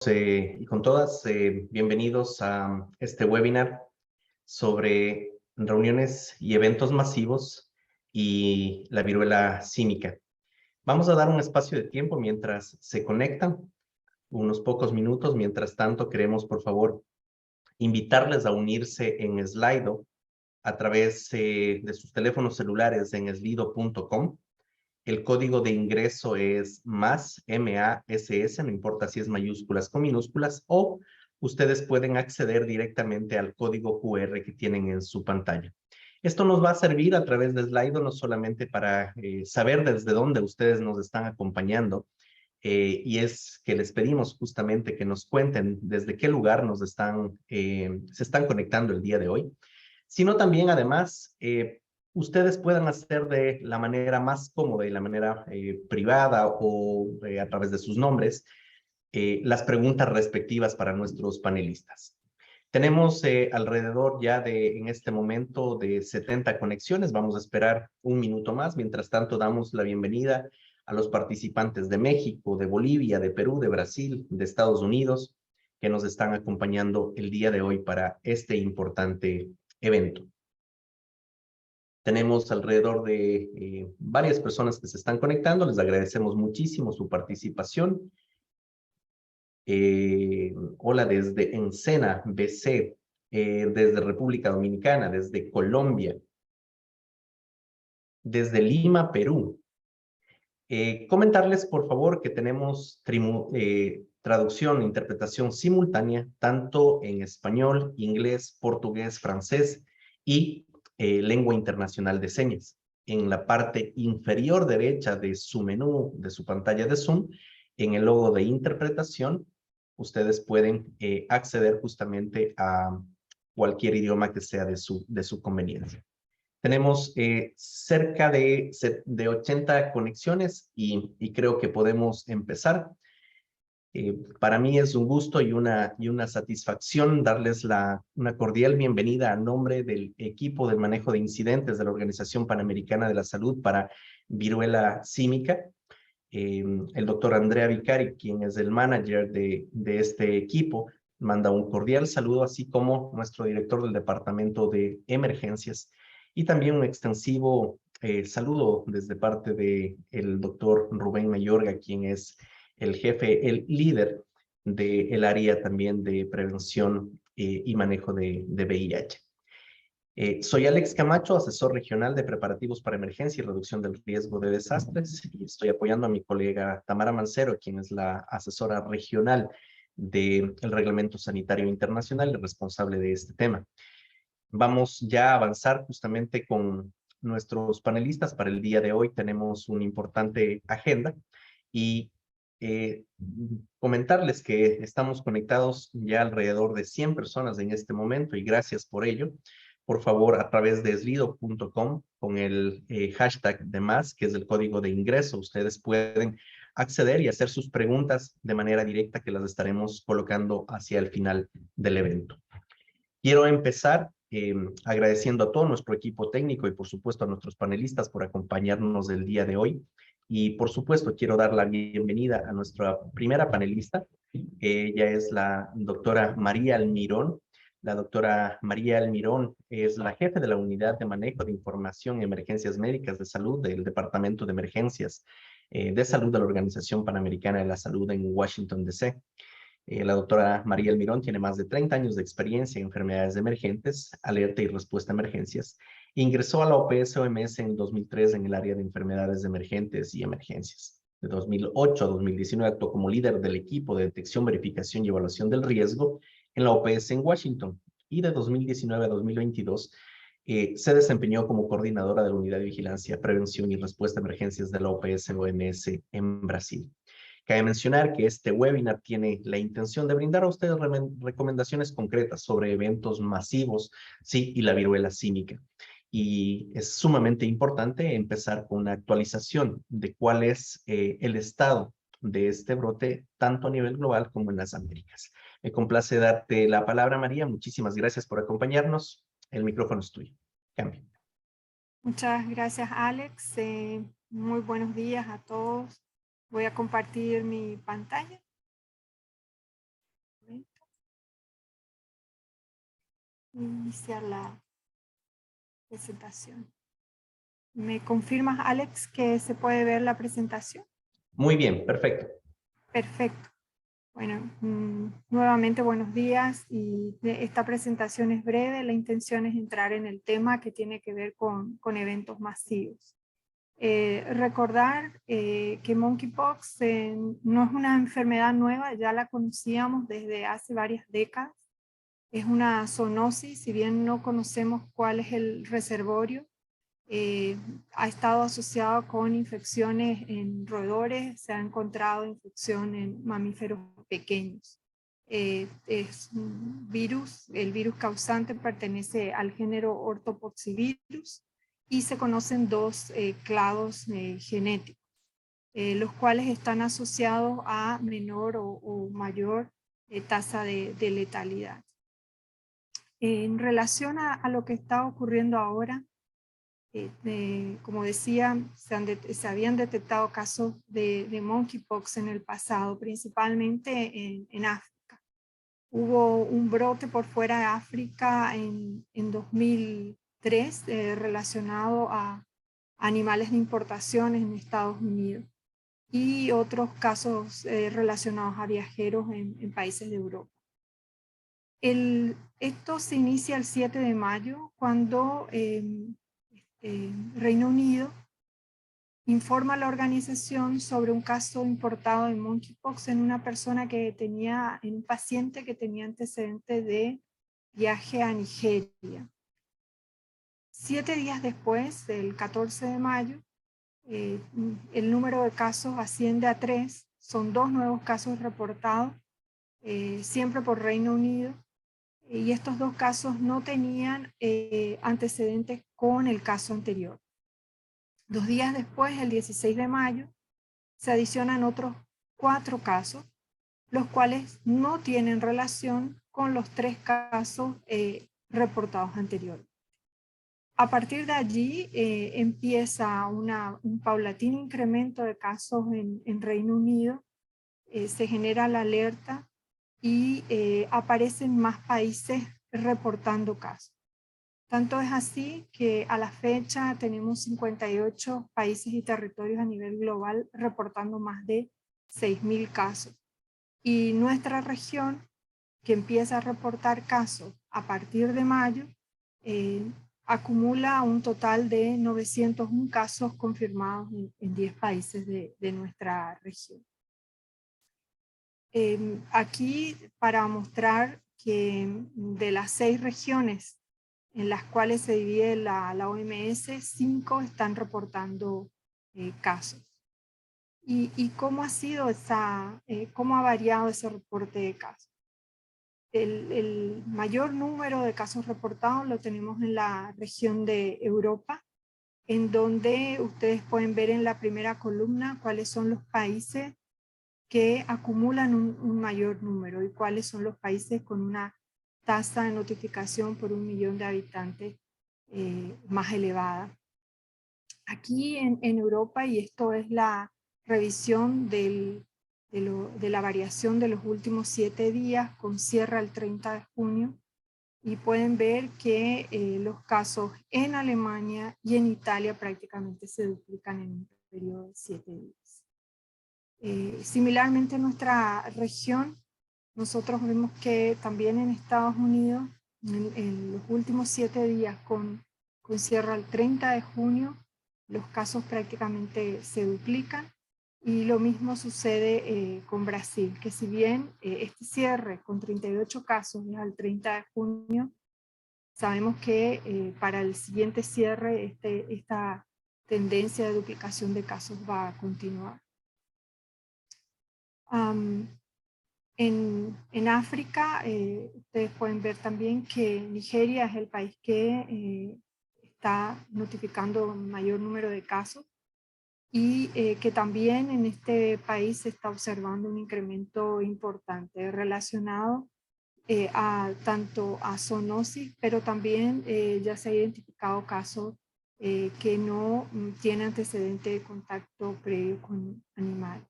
Y con todas, bienvenidos a este webinar sobre reuniones y eventos masivos y la viruela símica. Vamos a dar un espacio de tiempo mientras se conectan, unos pocos minutos. Mientras tanto, queremos, por favor, invitarles a unirse en Slido a través de sus teléfonos celulares en slido.com. El código de ingreso es +MASS, no importa si es mayúsculas con minúsculas, o ustedes pueden acceder directamente al código QR que tienen en su pantalla. Esto nos va a servir a través de Slido no solamente para saber desde dónde ustedes nos están acompañando, y es que les pedimos justamente que nos cuenten desde qué lugar se están conectando el día de hoy, sino también, además, ustedes puedan hacer de la manera más cómoda y la manera privada o a través de sus nombres las preguntas respectivas para nuestros panelistas. Tenemos alrededor ya en este momento de 70 conexiones. Vamos a esperar un minuto más. Mientras tanto, damos la bienvenida a los participantes de México, de Bolivia, de Perú, de Brasil, de Estados Unidos, que nos están acompañando el día de hoy para este importante evento. Tenemos alrededor de varias personas que se están conectando. Les agradecemos muchísimo su participación. Hola desde Encena, BC, desde República Dominicana, desde Colombia, desde Lima, Perú. Comentarles, por favor, que tenemos traducción e interpretación simultánea, tanto en español, inglés, portugués, francés y lengua internacional de señas. En la parte inferior derecha de su menú, de su pantalla de Zoom, en el logo de interpretación, ustedes pueden acceder justamente a cualquier idioma que sea de su conveniencia. Tenemos cerca de 80 conexiones y creo que podemos empezar. Para mí es un gusto y una satisfacción darles una cordial bienvenida a nombre del equipo de manejo de incidentes de la Organización Panamericana de la Salud para viruela símica. El doctor Andrea Vicari, quien es el manager de este equipo, manda un cordial saludo, así como nuestro director del Departamento de Emergencias, y también un extensivo saludo desde parte del doctor Rubén Mayorga, quien es el jefe, el líder del área también de prevención y manejo de VIH. Soy Alex Camacho, asesor regional de preparativos para emergencia y reducción del riesgo de desastres, y estoy apoyando a mi colega Tamara Mancero, quien es la asesora regional del Reglamento Sanitario Internacional y responsable de este tema. Vamos ya a avanzar justamente con nuestros panelistas para el día de hoy. Tenemos una importante agenda y comentarles que estamos conectados ya alrededor de 100 personas en este momento y gracias por ello. Por favor, a través de slido.com con el hashtag de más, que es el código de ingreso, ustedes pueden acceder y hacer sus preguntas de manera directa, que las estaremos colocando hacia el final del evento. Quiero empezar agradeciendo a todo nuestro equipo técnico y por supuesto a nuestros panelistas por acompañarnos el día de hoy. Y por supuesto quiero dar la bienvenida a nuestra primera panelista. Ella es la doctora María Almirón. La doctora María Almirón es la jefe de la Unidad de Manejo de Información y Emergencias Médicas de Salud del Departamento de Emergencias de Salud de la Organización Panamericana de la Salud en Washington, D.C. La doctora María Almirón tiene más de 30 años de experiencia en enfermedades emergentes, alerta y respuesta a emergencias. Ingresó a la OPS-OMS en 2003 en el área de enfermedades emergentes y emergencias. De 2008 a 2019 actuó como líder del equipo de detección, verificación y evaluación del riesgo en la OPS en Washington. Y de 2019 a 2022 se desempeñó como coordinadora de la Unidad de Vigilancia, Prevención y Respuesta a Emergencias de la OPS-OMS en Brasil. Cabe mencionar que este webinar tiene la intención de brindar a ustedes recomendaciones concretas sobre eventos masivos, sí, y la viruela símica. Y es sumamente importante empezar con una actualización de cuál es el estado de este brote, tanto a nivel global como en las Américas. Me complace darte la palabra, María. Muchísimas gracias por acompañarnos. El micrófono es tuyo. Cambio. Muchas gracias, Alex. Muy buenos días a todos. Voy a compartir mi pantalla. iniciar la presentación. ¿Me confirmas, Alex, que se puede ver la presentación? Muy bien, perfecto. Perfecto. Bueno, nuevamente buenos días y esta presentación es breve. La intención es entrar en el tema que tiene que ver con eventos masivos. Recordar que monkeypox no es una enfermedad nueva, ya la conocíamos desde hace varias décadas. Es una zoonosis, si bien no conocemos cuál es el reservorio, ha estado asociado con infecciones en roedores, se ha encontrado infección en mamíferos pequeños. Es un virus, el virus causante pertenece al género Orthopoxivirus y se conocen dos clados genéticos, los cuales están asociados a menor o mayor tasa de letalidad. En relación a lo que está ocurriendo ahora, como decía, se habían detectado casos de monkeypox en el pasado, principalmente en África. Hubo un brote por fuera de África en 2003 relacionado a animales de importación en Estados Unidos y otros casos relacionados a viajeros en países de Europa. Esto se inicia el 7 de mayo cuando Reino Unido informa a la organización sobre un caso importado de monkeypox en una persona que tenía, en un paciente que tenía antecedentes de viaje a Nigeria. 7 días después, el 14 de mayo, el número de casos asciende a 3, son 2 nuevos casos reportados, siempre por Reino Unido, y estos 2 casos no tenían antecedentes con el caso anterior. 2 días después, el 16 de mayo, se adicionan otros 4 casos, los cuales no tienen relación con los 3 casos reportados anteriores. A partir de allí empieza un paulatino incremento de casos en Reino Unido, se genera la alerta y aparecen más países reportando casos. Tanto es así que a la fecha tenemos 58 países y territorios a nivel global reportando más de 6.000 casos. Y nuestra región, que empieza a reportar casos a partir de mayo, acumula un total de 901 casos confirmados en 10 países de nuestra región. Aquí para mostrar que de las 6 regiones en las cuales se divide la OMS, 5 están reportando casos. ¿Y cómo ha sido cómo ha variado ese reporte de casos? El mayor número de casos reportados lo tenemos en la región de Europa, en donde ustedes pueden ver en la primera columna cuáles son los países que acumulan un mayor número y cuáles son los países con una tasa de notificación por 1 millón de habitantes más elevada. Aquí en Europa, y esto es la revisión de la variación de los últimos 7 días con cierre el 30 de junio, y pueden ver que los casos en Alemania y en Italia prácticamente se duplican en un periodo de 7 días. Similarmente en nuestra región, nosotros vemos que también en Estados Unidos, en los últimos 7 días con cierre el 30 de junio, los casos prácticamente se duplican, y lo mismo sucede con Brasil, que si bien este cierre con 38 casos es al 30 de junio, sabemos que para el siguiente cierre esta tendencia de duplicación de casos va a continuar. En África, ustedes pueden ver también que Nigeria es el país que está notificando mayor número de casos, y que también en este país se está observando un incremento importante relacionado tanto a zoonosis, pero también ya se ha identificado casos que no tienen antecedente de contacto previo con animales.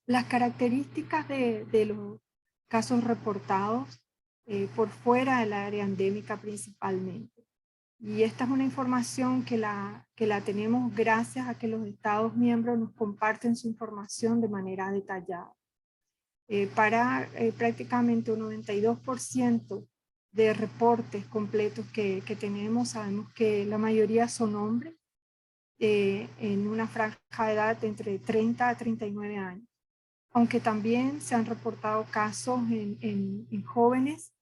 Las características de los casos reportados por fuera del área endémica principalmente. Y esta es una información que la tenemos gracias a que los Estados miembros nos comparten su información de manera detallada. Para prácticamente un 92% de reportes completos que tenemos, sabemos que la mayoría son hombres en una franja de edad de entre 30 a 39 años. Aunque también se han reportado casos en jóvenes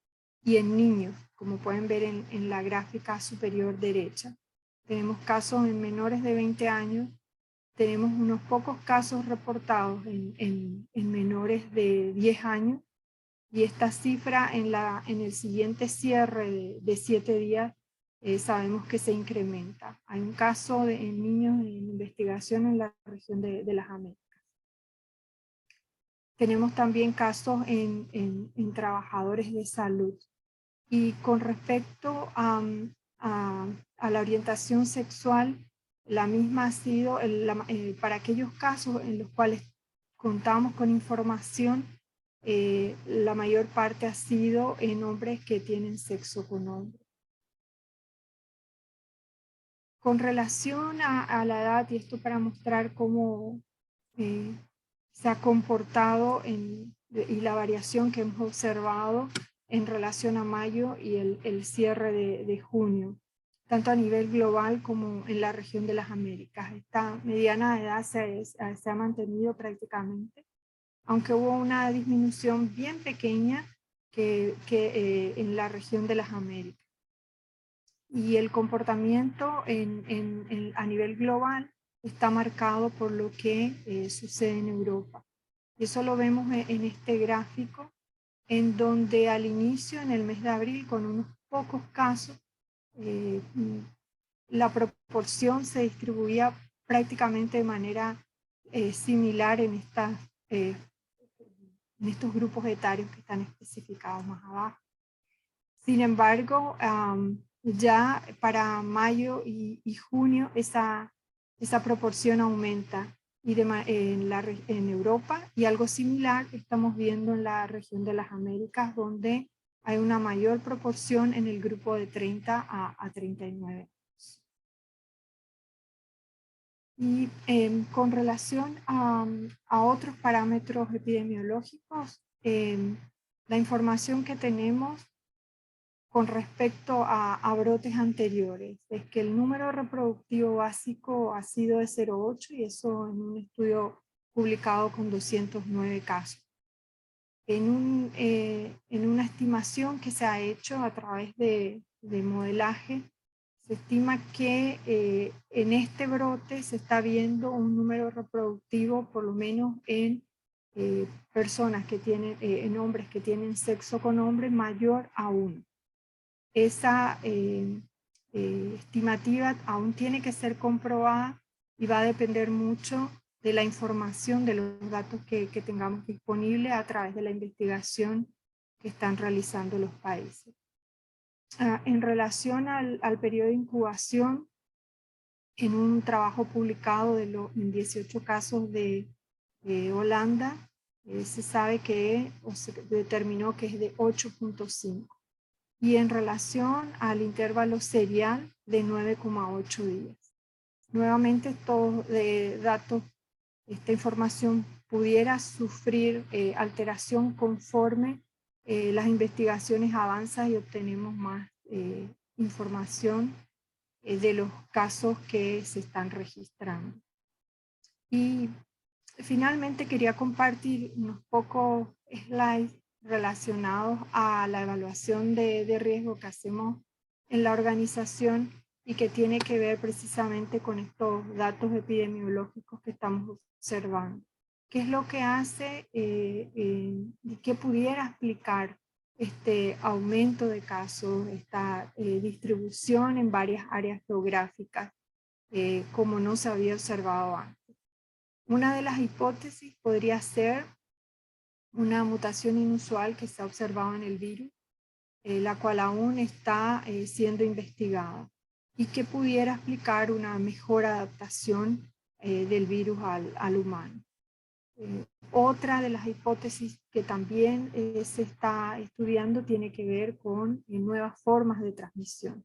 y en niños, como pueden ver en la gráfica superior derecha. Tenemos casos en menores de 20 años, tenemos unos pocos casos reportados en menores de 10 años, y esta cifra en el siguiente cierre de 7 días sabemos que se incrementa. Hay un caso en niños en investigación en la región de las Américas. Tenemos también casos en trabajadores de salud. Y con respecto a la orientación sexual, la misma ha sido para aquellos casos en los cuales contamos con información, la mayor parte ha sido en hombres que tienen sexo con hombres. Con relación a la edad, y esto para mostrar cómo se ha comportado y la variación que hemos observado en relación a mayo y el cierre de junio, tanto a nivel global como en la región de las Américas. Esta mediana edad se ha mantenido prácticamente, aunque hubo una disminución bien pequeña en la región de las Américas. Y el comportamiento a nivel global está marcado por lo que sucede en Europa. Y eso lo vemos en este gráfico, en donde al inicio, en el mes de abril, con unos pocos casos, la proporción se distribuía prácticamente de manera similar en estos grupos etarios que están especificados más abajo. Sin embargo, ya para mayo y junio esa proporción aumenta en Europa, y algo similar estamos viendo en la región de las Américas, donde hay una mayor proporción en el grupo de 30 a 39 años. Y con relación a otros parámetros epidemiológicos, la información que tenemos con respecto a brotes anteriores es que el número reproductivo básico ha sido de 0,8, y eso en un estudio publicado con 209 casos. En una estimación que se ha hecho a través de modelaje, se estima que en este brote se está viendo un número reproductivo, por lo menos en personas que tienen, en hombres que tienen sexo con hombres, mayor a 1. Esa estimativa aún tiene que ser comprobada y va a depender mucho de la información, de los datos que tengamos disponibles a través de la investigación que están realizando los países. En relación al periodo de incubación, en un trabajo publicado en 18 casos de Holanda, se sabe o se determinó que es de 8.5. Y en relación al intervalo serial, de 9,8 días. Nuevamente, estos datos, esta información pudiera sufrir alteración conforme las investigaciones avanzan y obtenemos más información de los casos que se están registrando. Y finalmente quería compartir unos pocos slides relacionados a la evaluación de riesgo que hacemos en la organización, y que tiene que ver precisamente con estos datos epidemiológicos que estamos observando. ¿Qué es lo que hace y qué pudiera explicar este aumento de casos, esta distribución en varias áreas geográficas, como no se había observado antes? Una de las hipótesis podría ser una mutación inusual que se ha observado en el virus, la cual aún está siendo investigada, y que pudiera explicar una mejor adaptación del virus al humano. Otra de las hipótesis que también se está estudiando tiene que ver con nuevas formas de transmisión.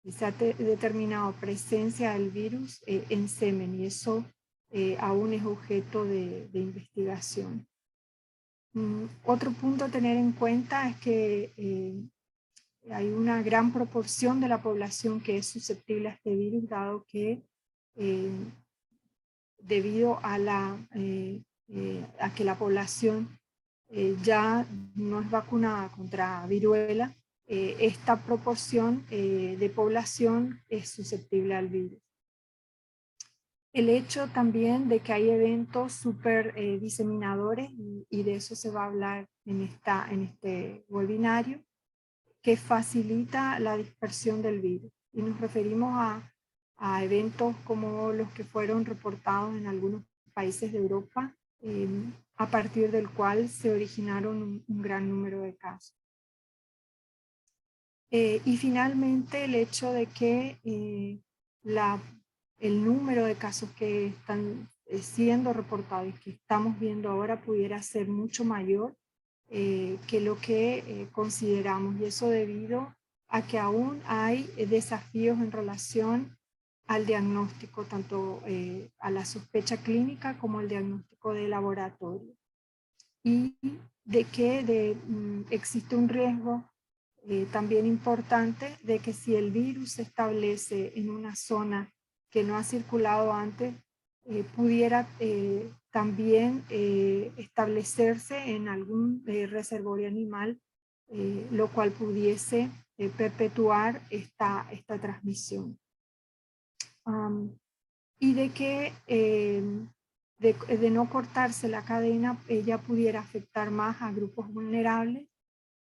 Se ha determinado presencia del virus en semen y eso aún es objeto de investigación. Otro punto a tener en cuenta es que hay una gran proporción de la población que es susceptible a este virus, dado que debido a que la población ya no es vacunada contra viruela, esta proporción de población es susceptible al virus. El hecho también de que hay eventos súper diseminadores, y de eso se va a hablar en este webinario, que facilita la dispersión del virus. Y nos referimos a eventos como los que fueron reportados en algunos países de Europa, a partir del cual se originaron un gran número de casos. Y finalmente el hecho de que el número de casos que están siendo reportados y que estamos viendo ahora pudiera ser mucho mayor que lo que consideramos, y eso debido a que aún hay desafíos en relación al diagnóstico, tanto a la sospecha clínica como el diagnóstico de laboratorio, y de que existe un riesgo también importante de que si el virus se establece en una zona que no ha circulado antes, pudiera también establecerse en algún reservorio animal, lo cual pudiese perpetuar esta transmisión. Y de que de no cortarse la cadena, ella pudiera afectar más a grupos vulnerables,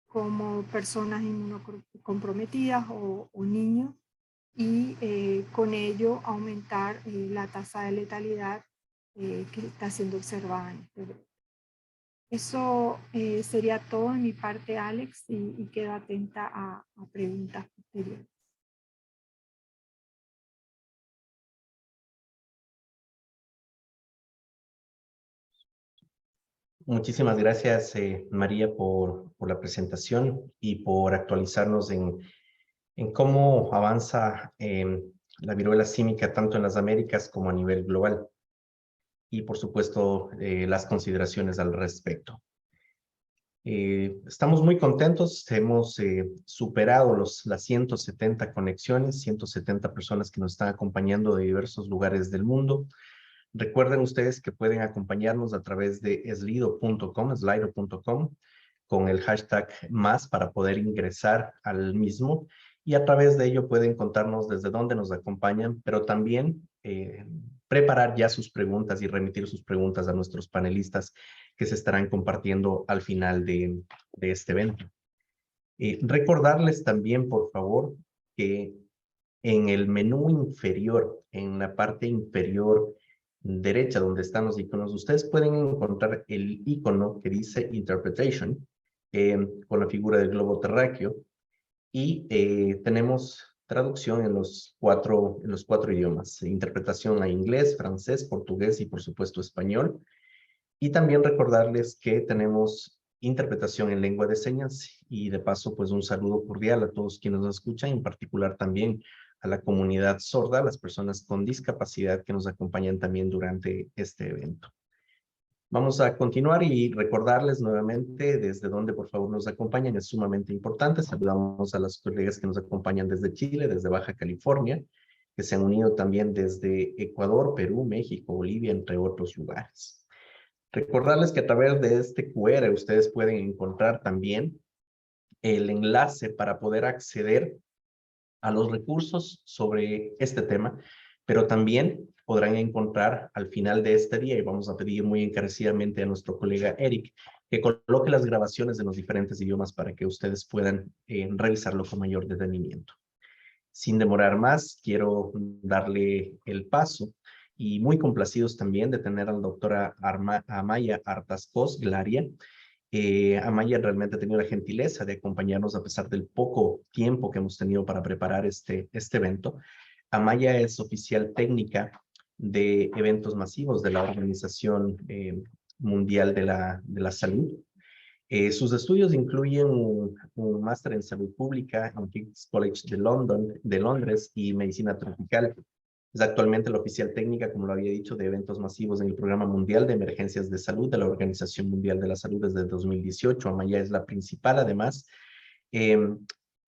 como personas inmunocomprometidas o niños, y con ello aumentar la tasa de letalidad que está siendo observada en este brote. Eso sería todo en mi parte, Alex, y quedo atenta a preguntas posteriores. Muchísimas gracias, María, por la presentación y por actualizarnos en cómo avanza la viruela símica tanto en las Américas como a nivel global. Y, por supuesto, las consideraciones al respecto. Estamos muy contentos, hemos superado las 170 conexiones, 170 personas que nos están acompañando de diversos lugares del mundo. Recuerden ustedes que pueden acompañarnos a través de slido.com, con el hashtag más para poder ingresar al mismo, y a través de ello pueden contarnos desde dónde nos acompañan, pero también preparar ya sus preguntas y remitir sus preguntas a nuestros panelistas que se estarán compartiendo al final de este evento. Recordarles también, por favor, que en el menú inferior, en la parte inferior derecha, donde están los iconos, ustedes pueden encontrar el icono que dice Interpretation, con la figura del globo terráqueo, y tenemos traducción en los cuatro idiomas, interpretación a inglés, francés, portugués y por supuesto español. Y también recordarles que tenemos interpretación en lengua de señas, y de paso pues un saludo cordial a todos quienes nos escuchan, en particular también a la comunidad sorda, las personas con discapacidad que nos acompañan también durante este evento. Vamos a continuar y recordarles nuevamente desde dónde por favor nos acompañan, es sumamente importante. Saludamos a las colegas que nos acompañan desde Chile, desde Baja California, que se han unido también desde Ecuador, Perú, México, Bolivia, entre otros lugares. Recordarles que a través de este QR ustedes pueden encontrar también el enlace para poder acceder a los recursos sobre este tema, pero también podrán encontrar al final de este día, y vamos a pedir muy encarecidamente a nuestro colega Eric que coloque las grabaciones de los diferentes idiomas para que ustedes puedan revisarlo con mayor detenimiento. Sin demorar más, quiero darle el paso, y muy complacidos también de tener a la doctora Amaya Artascos Glaria. Amaya realmente ha tenido la gentileza de acompañarnos a pesar del poco tiempo que hemos tenido para preparar este evento. Amaya es oficial técnica de eventos masivos de la organización Mundial de la Salud. Sus estudios incluyen un máster en salud pública en King's College de Londres y medicina tropical. Es actualmente la oficial técnica, como lo había dicho, de eventos masivos en el Programa Mundial de Emergencias de Salud de la Organización Mundial de la Salud desde 2018. Amaya es la principal, además,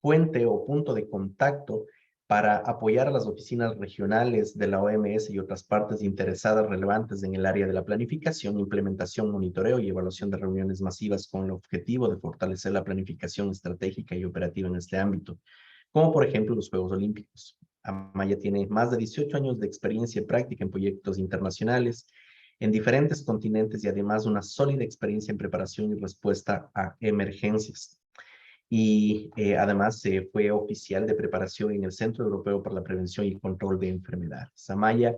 puente o punto de contacto para apoyar a las oficinas regionales de la OMS y otras partes interesadas relevantes en el área de la planificación, implementación, monitoreo y evaluación de reuniones masivas con el objetivo de fortalecer la planificación estratégica y operativa en este ámbito, como por ejemplo los Juegos Olímpicos. Amaya tiene más de 18 años de experiencia y práctica en proyectos internacionales en diferentes continentes y además una sólida experiencia en preparación y respuesta a emergencias. Y además fue oficial de preparación en el Centro Europeo para la Prevención y Control de Enfermedades. Amaya,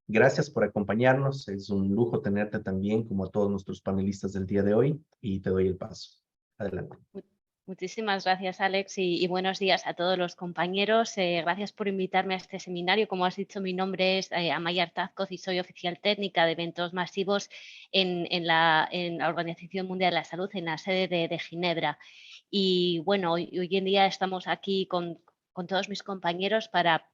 gracias por acompañarnos. Es un lujo tenerte también, como a todos nuestros panelistas del día de hoy, y te doy el paso. Adelante. Muchísimas gracias, Alex, y buenos días a todos los compañeros. Gracias por invitarme a este seminario. Como has dicho, mi nombre es Amaya Artazcoz y soy oficial técnica de eventos masivos en la Organización Mundial de la Salud, en la sede de Ginebra. Y bueno, hoy en día estamos aquí con todos mis compañeros para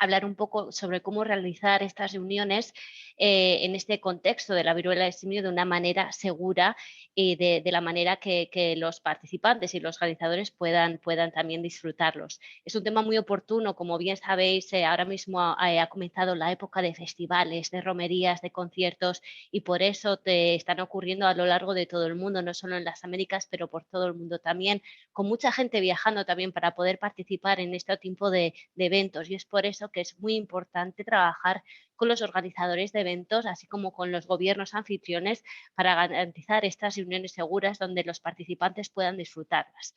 hablar un poco sobre cómo realizar estas reuniones en este contexto de la viruela del simio de una manera segura y de la manera que los participantes y los organizadores puedan también disfrutarlos. Es un tema muy oportuno, como bien sabéis, ahora mismo ha comenzado la época de festivales, de romerías, de conciertos, y por eso te están ocurriendo a lo largo de todo el mundo, no solo en las Américas, pero por todo el mundo también, con mucha gente viajando también para poder participar en este tipo de eventos, y es por eso que es muy importante trabajar con los organizadores de eventos, así como con los gobiernos anfitriones, para garantizar estas reuniones seguras donde los participantes puedan disfrutarlas.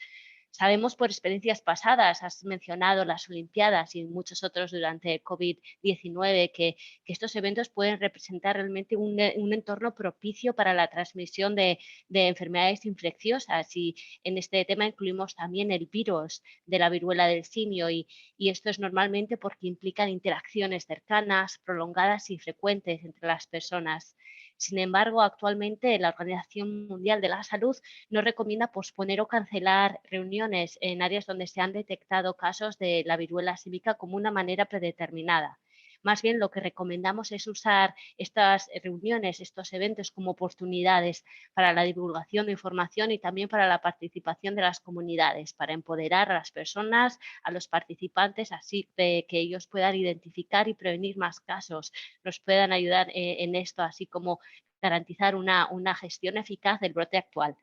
Sabemos por experiencias pasadas, has mencionado las Olimpiadas y muchos otros durante COVID-19, que estos eventos pueden representar realmente un entorno propicio para la transmisión de enfermedades infecciosas, y en este tema incluimos también el virus de la viruela del simio, y esto es normalmente porque implican interacciones cercanas, prolongadas y frecuentes entre las personas. Sin embargo, actualmente la Organización Mundial de la Salud no recomienda posponer o cancelar reuniones en áreas donde se han detectado casos de la viruela símica como una manera predeterminada. Más bien, lo que recomendamos es usar estas reuniones, estos eventos, como oportunidades para la divulgación de información y también para la participación de las comunidades, para empoderar a las personas, a los participantes, así que ellos puedan identificar y prevenir más casos, nos puedan ayudar en esto, así como garantizar una gestión eficaz del brote actual.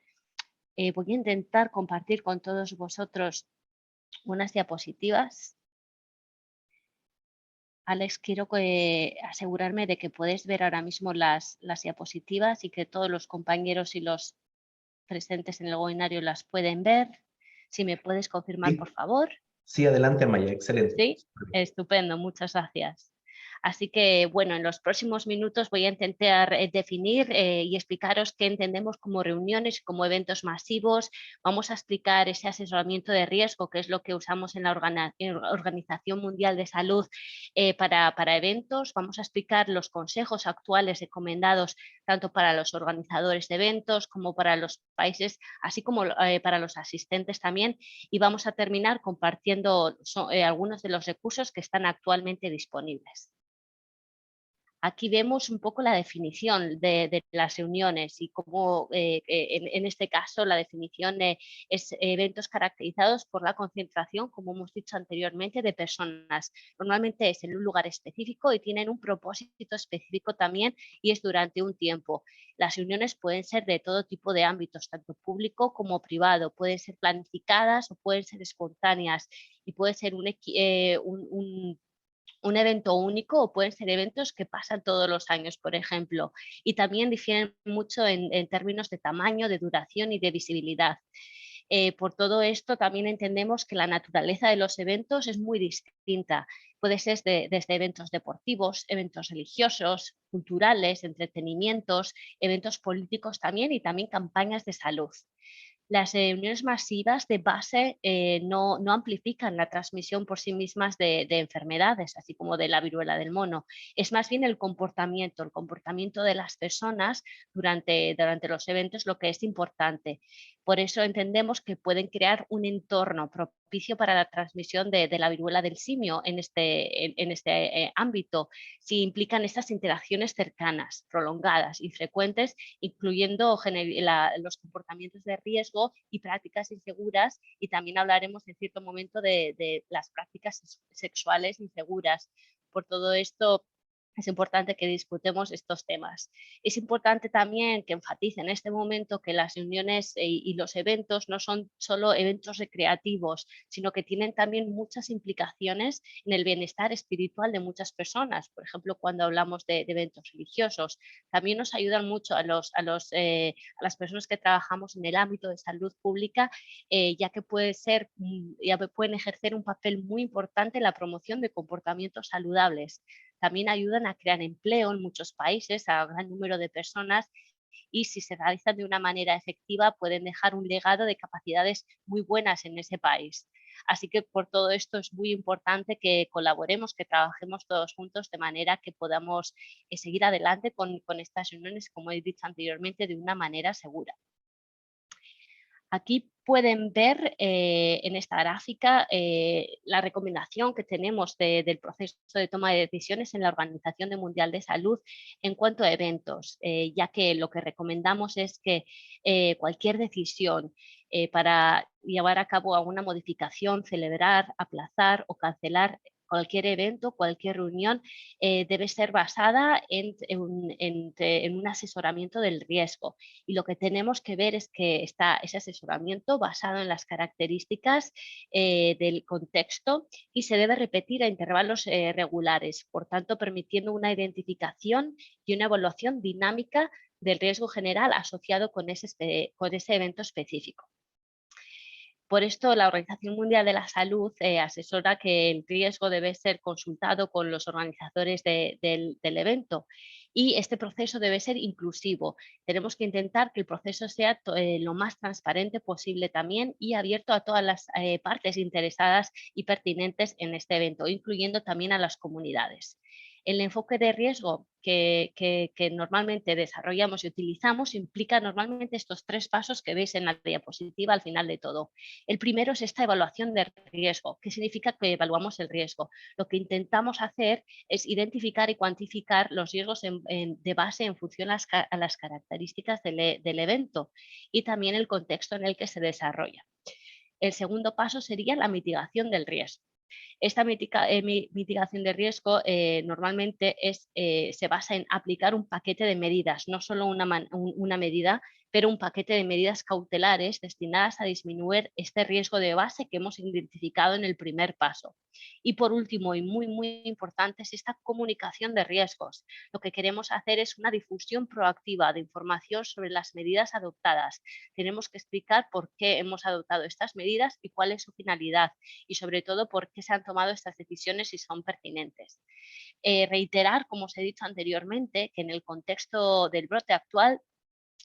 Voy a intentar compartir con todos vosotros unas diapositivas. Alex, quiero asegurarme de que podéis ver ahora mismo las diapositivas y que todos los compañeros y los presentes en el webinario las pueden ver. Si me puedes confirmar, Sí, por favor. sí, adelante, Amaya, excelente. Sí, estupendo, muchas gracias. Así que, bueno, en los próximos minutos voy a intentar definir y explicaros qué entendemos como reuniones, como eventos masivos. Vamos a explicar ese asesoramiento de riesgo, que es lo que usamos en la Organización Mundial de Salud para eventos. Vamos a explicar los consejos actuales recomendados tanto para los organizadores de eventos como para los países, así como para los asistentes también. Y vamos a terminar compartiendo algunos de los recursos que están actualmente disponibles. Aquí vemos un poco la definición de las reuniones y cómo en este caso la definición es eventos caracterizados por la concentración, como hemos dicho anteriormente, de personas. Normalmente es en un lugar específico y tienen un propósito específico también, y es durante un tiempo. Las reuniones pueden ser de todo tipo de ámbitos, tanto público como privado, pueden ser planificadas o pueden ser espontáneas, y puede ser un evento único o pueden ser eventos que pasan todos los años, por ejemplo, y también difieren mucho en términos de tamaño, de duración y de visibilidad. Por todo esto también entendemos que la naturaleza de los eventos es muy distinta. Puede ser desde eventos deportivos, eventos religiosos, culturales, entretenimientos, eventos políticos también, y también campañas de salud. Las reuniones masivas de base no amplifican la transmisión por sí mismas de enfermedades, así como de la viruela del mono. Es más bien el comportamiento de las personas durante los eventos lo que es importante. Por eso entendemos que pueden crear un entorno propicio para la transmisión de la viruela del simio en este ámbito, si implican estas interacciones cercanas, prolongadas y frecuentes, incluyendo los comportamientos de riesgo y prácticas inseguras, y también hablaremos en cierto momento de las prácticas sexuales inseguras. Por todo esto, es importante que discutamos estos temas. Es importante también que enfatice en este momento que las reuniones y los eventos no son solo eventos recreativos, sino que tienen también muchas implicaciones en el bienestar espiritual de muchas personas. Por ejemplo, cuando hablamos de eventos religiosos, también nos ayudan mucho a las personas que trabajamos en el ámbito de salud pública, ya que pueden ejercer un papel muy importante en la promoción de comportamientos saludables. También ayudan a crear empleo en muchos países a gran número de personas, y si se realizan de una manera efectiva pueden dejar un legado de capacidades muy buenas en ese país. Así que por todo esto es muy importante que colaboremos, que trabajemos todos juntos de manera que podamos seguir adelante con estas reuniones, como he dicho anteriormente, de una manera segura. Aquí pueden ver en esta gráfica la recomendación que tenemos del proceso de toma de decisiones en la Organización Mundial de Salud en cuanto a eventos, ya que lo que recomendamos es que cualquier decisión para llevar a cabo alguna modificación, celebrar, aplazar o cancelar cualquier evento, cualquier reunión, debe ser basada en un asesoramiento del riesgo. Y lo que tenemos que ver es que está ese asesoramiento basado en las características del contexto, y se debe repetir a intervalos regulares, por tanto permitiendo una identificación y una evaluación dinámica del riesgo general asociado con ese evento específico. Por esto, la Organización Mundial de la Salud asesora que el riesgo debe ser consultado con los organizadores del evento, y este proceso debe ser inclusivo. Tenemos que intentar que el proceso sea lo más transparente posible también y abierto a todas las partes interesadas y pertinentes en este evento, incluyendo también a las comunidades. El enfoque de riesgo que normalmente desarrollamos y utilizamos implica normalmente estos 3 pasos que veis en la diapositiva al final de todo. El primero es esta evaluación de riesgo. ¿Qué significa que evaluamos el riesgo? Lo que intentamos hacer es identificar y cuantificar los riesgos de base en función a las características del evento y también el contexto en el que se desarrolla. El segundo paso sería la mitigación del riesgo. Esta mitigación de riesgo normalmente se basa en aplicar un paquete de medidas, no solo una medida, pero un paquete de medidas cautelares destinadas a disminuir este riesgo de base que hemos identificado en el primer paso. Y por último, y muy, muy importante, es esta comunicación de riesgos. Lo que queremos hacer es una difusión proactiva de información sobre las medidas adoptadas. Tenemos que explicar por qué hemos adoptado estas medidas y cuál es su finalidad, y sobre todo por qué se han tomado estas decisiones si son pertinentes. Reiterar, como os he dicho anteriormente, que en el contexto del brote actual,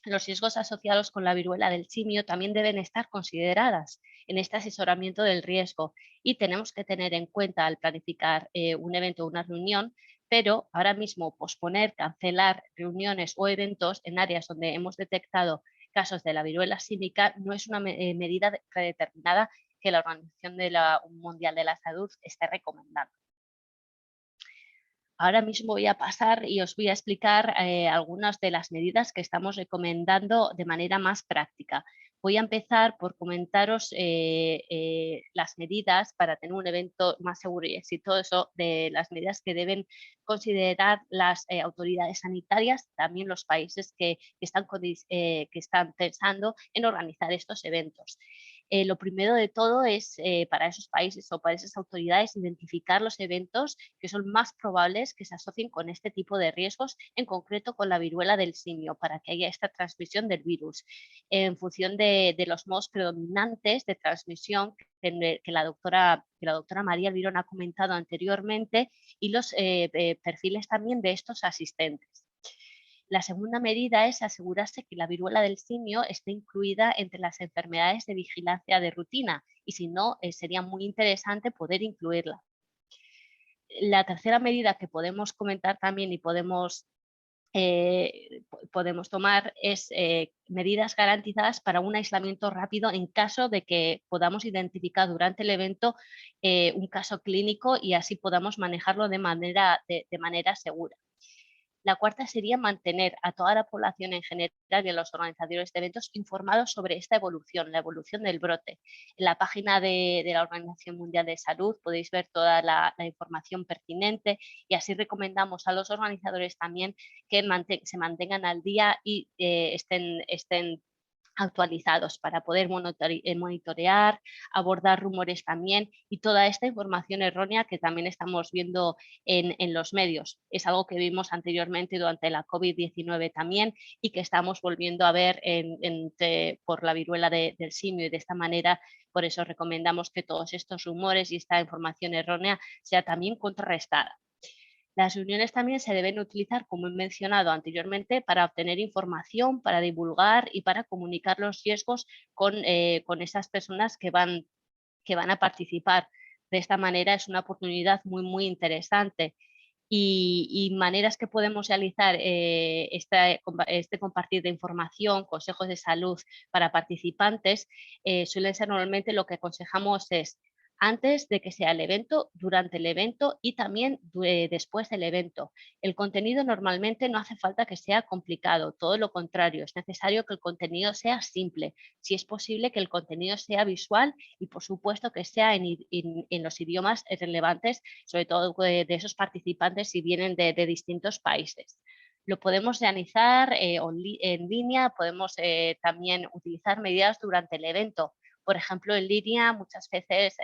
los riesgos asociados con la viruela del simio también deben estar consideradas en este asesoramiento del riesgo, y tenemos que tener en cuenta al planificar un evento o una reunión, pero ahora mismo posponer, cancelar reuniones o eventos en áreas donde hemos detectado casos de la viruela símica no es una medida predeterminada que la Organización Mundial de la Salud esté recomendando. Ahora mismo voy a pasar y os voy a explicar algunas de las medidas que estamos recomendando de manera más práctica. Voy a empezar por comentaros las medidas para tener un evento más seguro y exitoso, de las medidas que deben considerar las autoridades sanitarias, también los países que están pensando en organizar estos eventos. Lo primero de todo es para esos países o para esas autoridades identificar los eventos que son más probables que se asocien con este tipo de riesgos, en concreto con la viruela del simio, para que haya esta transmisión del virus. En función de los modos predominantes de transmisión que la doctora María Albirón ha comentado anteriormente, y los perfiles también de estos asistentes. La segunda medida es asegurarse que la viruela del simio esté incluida entre las enfermedades de vigilancia de rutina y si no, sería muy interesante poder incluirla. La tercera medida que podemos comentar también y podemos tomar es medidas garantizadas para un aislamiento rápido en caso de que podamos identificar durante el evento un caso clínico y así podamos manejarlo de manera segura. La cuarta sería mantener a toda la población en general y a los organizadores de eventos informados sobre esta evolución, la evolución del brote. En la página de la Organización Mundial de Salud podéis ver toda la información pertinente y así recomendamos a los organizadores también que se mantengan al día y estén actualizados para poder monitorear, abordar rumores también y toda esta información errónea que también estamos viendo en los medios. Es algo que vimos anteriormente durante la COVID-19 también y que estamos volviendo a ver por la viruela del simio y de esta manera, por eso recomendamos que todos estos rumores y esta información errónea sea también contrarrestada. Las reuniones también se deben utilizar, como he mencionado anteriormente, para obtener información, para divulgar y para comunicar los riesgos con esas personas que van a participar. De esta manera es una oportunidad muy interesante. Y maneras que podemos realizar este compartir de información, consejos de salud para participantes, suelen ser normalmente lo que aconsejamos es antes de que sea el evento, durante el evento y también después del evento. El contenido normalmente no hace falta que sea complicado, todo lo contrario, es necesario que el contenido sea simple, si es posible que el contenido sea visual y por supuesto que sea en los idiomas relevantes, sobre todo de esos participantes si vienen de distintos países. Lo podemos realizar en línea, podemos también utilizar medidas durante el evento. Por ejemplo, en línea muchas veces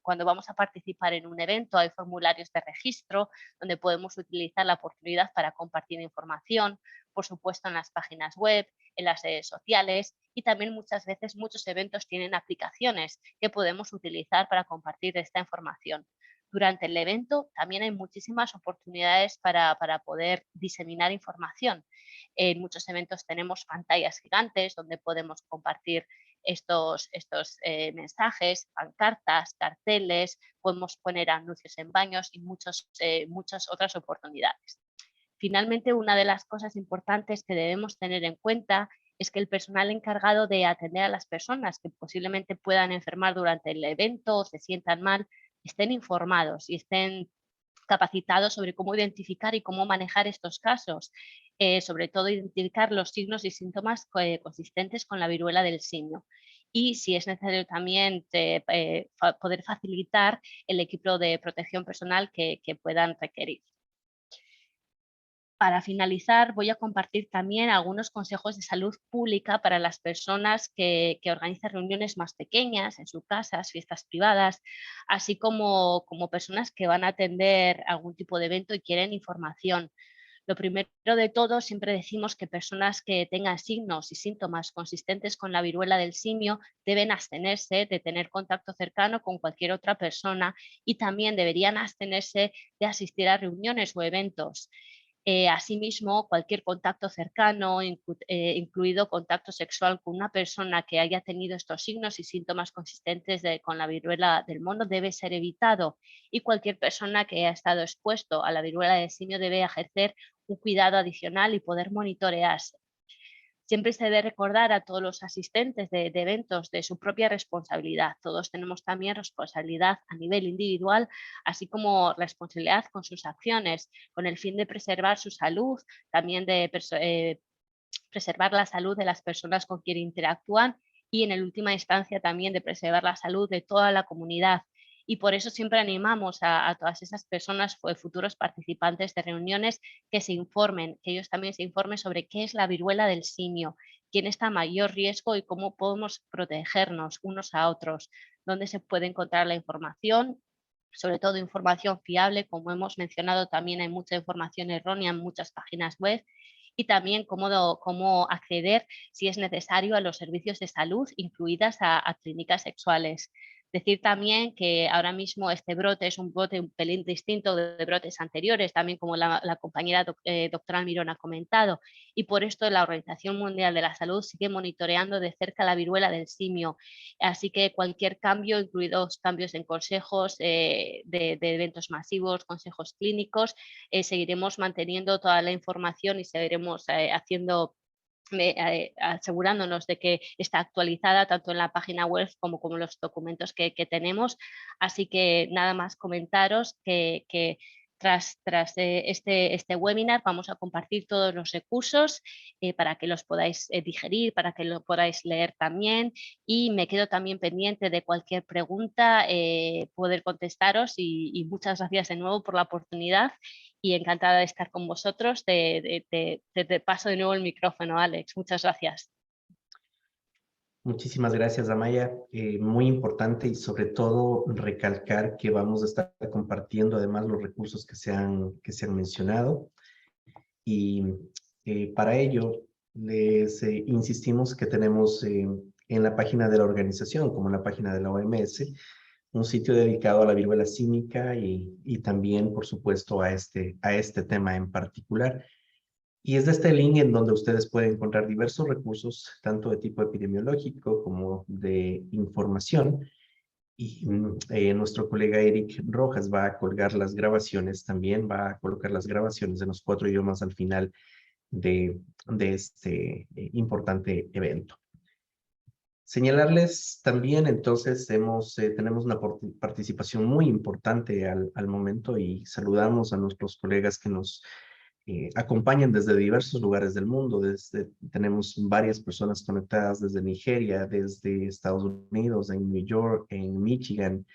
cuando vamos a participar en un evento hay formularios de registro donde podemos utilizar la oportunidad para compartir información, por supuesto en las páginas web, en las redes sociales y también muchas veces muchos eventos tienen aplicaciones que podemos utilizar para compartir esta información. Durante el evento también hay muchísimas oportunidades para poder diseminar información. En muchos eventos tenemos pantallas gigantes donde podemos compartir estos mensajes, pancartas, carteles, podemos poner anuncios en baños y muchas otras oportunidades. Finalmente, una de las cosas importantes que debemos tener en cuenta es que el personal encargado de atender a las personas que posiblemente puedan enfermar durante el evento o se sientan mal, estén informados y estén capacitados sobre cómo identificar y cómo manejar estos casos, sobre todo identificar los signos y síntomas consistentes con la viruela del simio. Y si es necesario también poder facilitar el equipo de protección personal que puedan requerir. Para finalizar, voy a compartir también algunos consejos de salud pública para las personas que organizan reuniones más pequeñas en sus casas, fiestas privadas, así como personas que van a atender algún tipo de evento y quieren información. Lo primero de todo, siempre decimos que personas que tengan signos y síntomas consistentes con la viruela del simio deben abstenerse de tener contacto cercano con cualquier otra persona y también deberían abstenerse de asistir a reuniones o eventos. Asimismo, cualquier contacto cercano, incluido contacto sexual con una persona que haya tenido estos signos y síntomas consistentes con la viruela del mono debe ser evitado y cualquier persona que haya estado expuesto a la viruela del simio debe ejercer un cuidado adicional y poder monitorearse. Siempre se debe recordar a todos los asistentes de eventos de su propia responsabilidad. Todos tenemos también responsabilidad a nivel individual, así como responsabilidad con sus acciones, con el fin de preservar su salud, también de preservar la salud de las personas con quien interactúan y en última instancia también de preservar la salud de toda la comunidad. Y por eso siempre animamos a todas esas personas, futuros participantes de reuniones, que se informen, que ellos también se informen sobre qué es la viruela del simio, quién está a mayor riesgo y cómo podemos protegernos unos a otros, dónde se puede encontrar la información, sobre todo información fiable, como hemos mencionado también hay mucha información errónea en muchas páginas web, y también cómo acceder, si es necesario, a los servicios de salud, incluidas a clínicas sexuales. Decir también que ahora mismo este brote es un brote un pelín distinto de brotes anteriores, también como la compañera doctora Almirón ha comentado, y por esto la Organización Mundial de la Salud sigue monitoreando de cerca la viruela del simio. Así que cualquier cambio, incluidos cambios en consejos de eventos masivos, consejos clínicos, seguiremos manteniendo toda la información y seguiremos asegurándonos de que está actualizada tanto en la página web como en los documentos que tenemos. Así que nada más comentaros que tras este webinar vamos a compartir todos los recursos para que los podáis digerir, para que lo podáis leer también, y me quedo también pendiente de cualquier pregunta, poder contestaros, y muchas gracias de nuevo por la oportunidad y encantada de estar con vosotros. Te paso de nuevo el micrófono, Alex. Muchas gracias. Muchísimas gracias, Amaya. Muy importante y sobre todo recalcar que vamos a estar compartiendo además los recursos que se han mencionado. Y para ello les insistimos que tenemos en la página de la organización, como en la página de la OMS, un sitio dedicado a la viruela símica y también, por supuesto, a este tema en particular. Y es de este link en donde ustedes pueden encontrar diversos recursos, tanto de tipo epidemiológico como de información. Y nuestro colega Eric Rojas va a colgar las grabaciones también, va a colocar las grabaciones en los 4 idiomas al final de este importante evento. Señalarles también, entonces, tenemos una participación muy importante al momento y saludamos a nuestros colegas que nos acompañan desde diversos lugares del mundo. Tenemos varias personas conectadas desde Nigeria, desde Estados Unidos, en New York, en Michigan.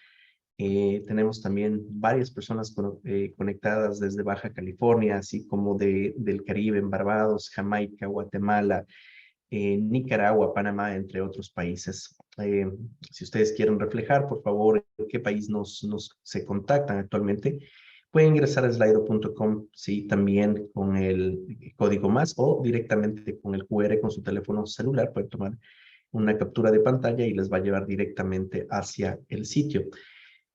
Tenemos también varias personas conectadas desde Baja California, así como del Caribe, en Barbados, Jamaica, Guatemala, Nicaragua, Panamá, entre otros países. Si ustedes quieren reflejar, por favor, en qué país se contactan actualmente, pueden ingresar a slido.com, sí, también con el código más o directamente con el QR con su teléfono celular. Pueden tomar una captura de pantalla y les va a llevar directamente hacia el sitio.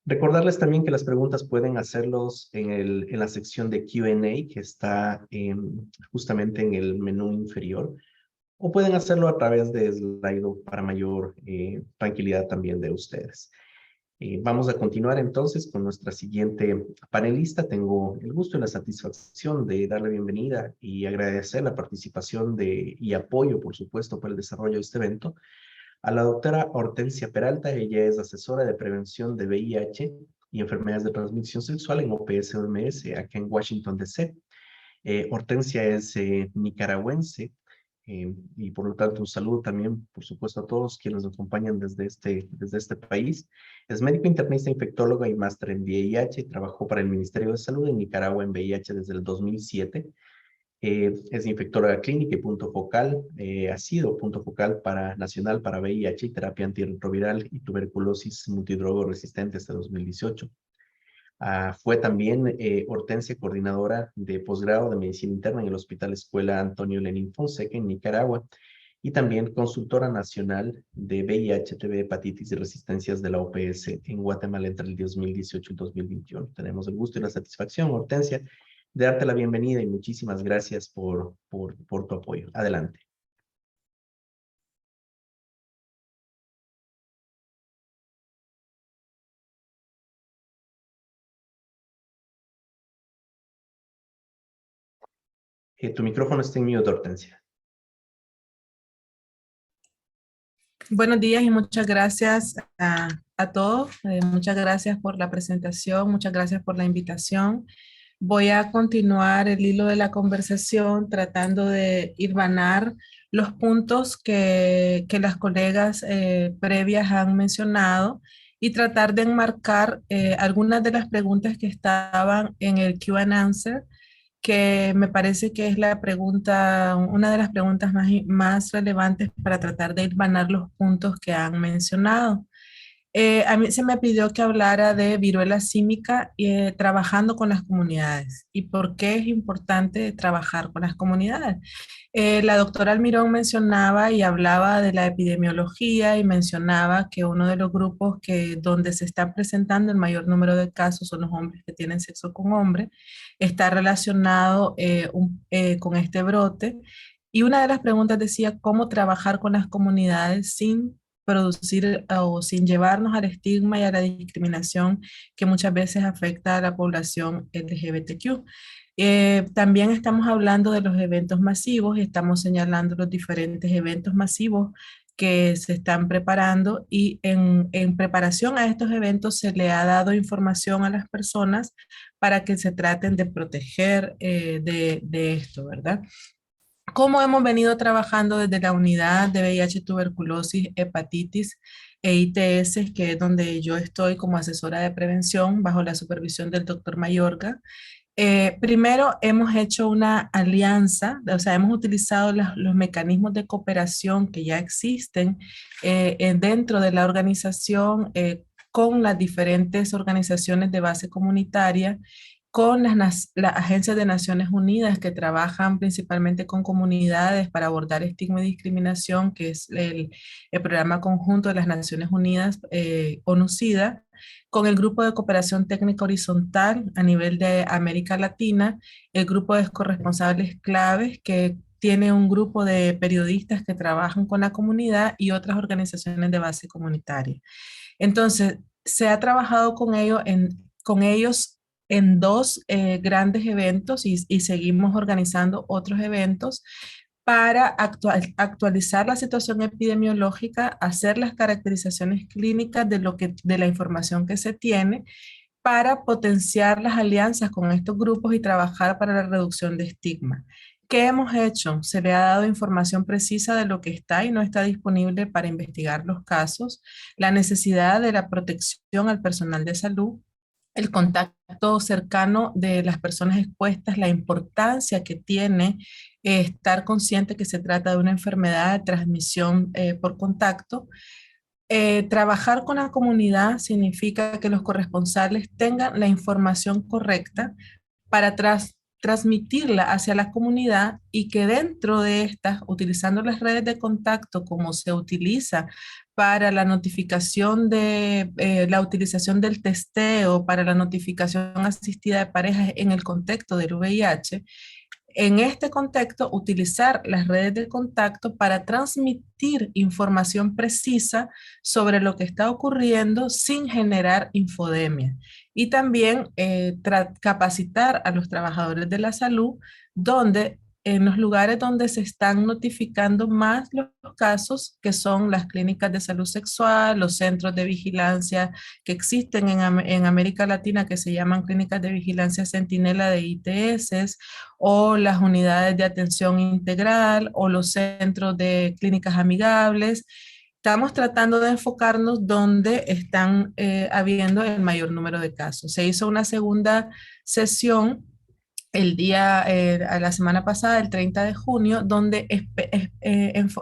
Recordarles también que las preguntas pueden hacerlos en la sección de Q&A que está justamente en el menú inferior, o pueden hacerlo a través de Slido para mayor tranquilidad también de ustedes. Vamos a continuar entonces con nuestra siguiente panelista. Tengo el gusto y la satisfacción de darle bienvenida y agradecer la participación y apoyo, por supuesto, para el desarrollo de este evento, a la doctora Hortensia Peralta. Ella es asesora de prevención de VIH y enfermedades de transmisión sexual en OPS-OMS, acá en Washington, D.C. Hortensia es nicaragüense, y por lo tanto un saludo también, por supuesto, a todos quienes nos acompañan desde este país. Es médico internista, infectóloga y máster en VIH. Trabajó para el Ministerio de Salud en Nicaragua en VIH desde el 2007. Es infectóloga clínica y punto focal, ha sido punto focal nacional para VIH y terapia antirretroviral y tuberculosis multidrogo resistente hasta 2018. Fue también Hortensia coordinadora de posgrado de medicina interna en el Hospital Escuela Antonio Lenin Fonseca en Nicaragua, y también consultora nacional de VIH, TB, hepatitis y resistencias de la OPS en Guatemala entre el 2018 y el 2021. Tenemos el gusto y la satisfacción, Hortensia, de darte la bienvenida y muchísimas gracias por tu apoyo. Adelante. Tu micrófono está en mute, Hortensia. Buenos días y muchas gracias a todos. Muchas gracias por la presentación, muchas gracias por la invitación. Voy a continuar el hilo de la conversación tratando de hilvanar los puntos que las colegas previas han mencionado y tratar de enmarcar algunas de las preguntas que estaban en el Q&A, que me parece que es una de las preguntas más relevantes para tratar de hilvanar los puntos que han mencionado. A mí se me pidió que hablara de viruela símica trabajando con las comunidades y por qué es importante trabajar con las comunidades. La doctora Almirón mencionaba y hablaba de la epidemiología y mencionaba que uno de los grupos donde se está presentando el mayor número de casos son los hombres que tienen sexo con hombres, está relacionado con este brote. Y una de las preguntas decía cómo trabajar con las comunidades sin producir o sin llevarnos al estigma y a la discriminación que muchas veces afecta a la población LGBTQ. También estamos hablando de los eventos masivos y estamos señalando los diferentes eventos masivos que se están preparando y en preparación a estos eventos se le ha dado información a las personas para que se traten de proteger de esto, ¿verdad? ¿Cómo hemos venido trabajando desde la unidad de VIH, tuberculosis, hepatitis e ITS, que es donde yo estoy como asesora de prevención bajo la supervisión del doctor Mayorga? Primero, hemos hecho una alianza, o sea, hemos utilizado los mecanismos de cooperación que ya existen dentro de la organización con las diferentes organizaciones de base comunitaria, con las agencias de Naciones Unidas que trabajan principalmente con comunidades para abordar estigma y discriminación, que es el programa conjunto de las Naciones Unidas, ONU-SIDA, con el Grupo de Cooperación Técnica Horizontal a nivel de América Latina, el grupo de corresponsables claves que tiene un grupo de periodistas que trabajan con la comunidad y otras organizaciones de base comunitaria. Entonces, se ha trabajado con ellos en dos grandes eventos y seguimos organizando otros eventos para actualizar la situación epidemiológica, hacer las caracterizaciones clínicas de la información que se tiene para potenciar las alianzas con estos grupos y trabajar para la reducción de estigma. ¿Qué hemos hecho? Se le ha dado información precisa de lo que está y no está disponible para investigar los casos, la necesidad de la protección al personal de salud, el contacto cercano de las personas expuestas, la importancia que tiene estar consciente que se trata de una enfermedad de transmisión por contacto. Trabajar con la comunidad significa que los corresponsales tengan la información correcta para transmitirla hacia la comunidad y que dentro de estas, utilizando las redes de contacto como se utiliza para la notificación la utilización del testeo, para la notificación asistida de parejas en el contexto del VIH, en este contexto, utilizar las redes de contacto para transmitir información precisa sobre lo que está ocurriendo sin generar infodemia. Y también capacitar a los trabajadores de la salud donde en los lugares donde se están notificando más los casos, que son las clínicas de salud sexual, los centros de vigilancia que existen en América Latina, que se llaman clínicas de vigilancia centinela de ITS, o las unidades de atención integral, o los centros de clínicas amigables. Estamos tratando de enfocarnos donde están habiendo el mayor número de casos. Se hizo una segunda sesión a la semana pasada, el 30 de junio, donde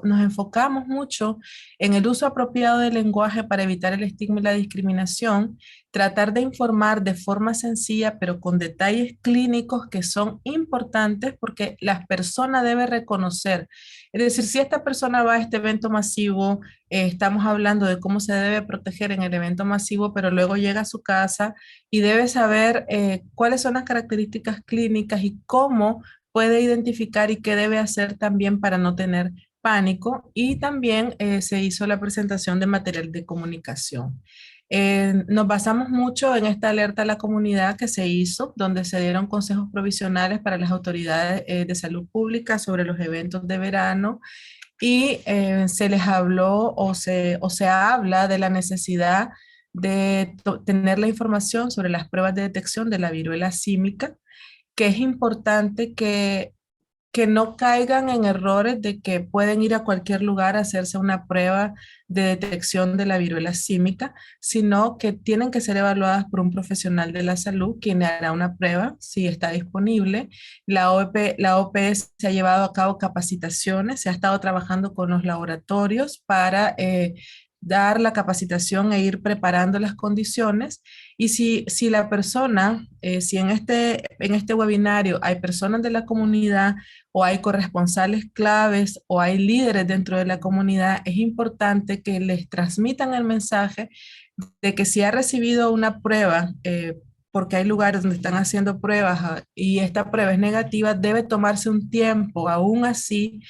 nos enfocamos mucho en el uso apropiado del lenguaje para evitar el estigma y la discriminación, tratar de informar de forma sencilla, pero con detalles clínicos que son importantes porque las personas deben reconocer. Es decir, si esta persona va a este evento masivo, estamos hablando de cómo se debe proteger en el evento masivo, pero luego llega a su casa y debe saber cuáles son las características clínicas y cómo puede identificar y qué debe hacer también para no tener pánico. Y también se hizo la presentación de material de comunicación. Nos basamos mucho en esta alerta a la comunidad que se hizo, donde se dieron consejos provisionales para las autoridades de salud pública sobre los eventos de verano y se les habló o se habla de la necesidad de tener la información sobre las pruebas de detección de la viruela símica, que es importante que no caigan en errores de que pueden ir a cualquier lugar a hacerse una prueba de detección de la viruela símica, sino que tienen que ser evaluadas por un profesional de la salud, quien hará una prueba si está disponible. La OPS se ha llevado a cabo capacitaciones, se ha estado trabajando con los laboratorios para dar la capacitación e ir preparando las condiciones. Y si la persona, si en este webinario hay personas de la comunidad o hay corresponsales claves o hay líderes dentro de la comunidad, es importante que les transmitan el mensaje de que si ha recibido una prueba, porque hay lugares donde están haciendo pruebas y esta prueba es negativa, debe tomarse un tiempo, aún así,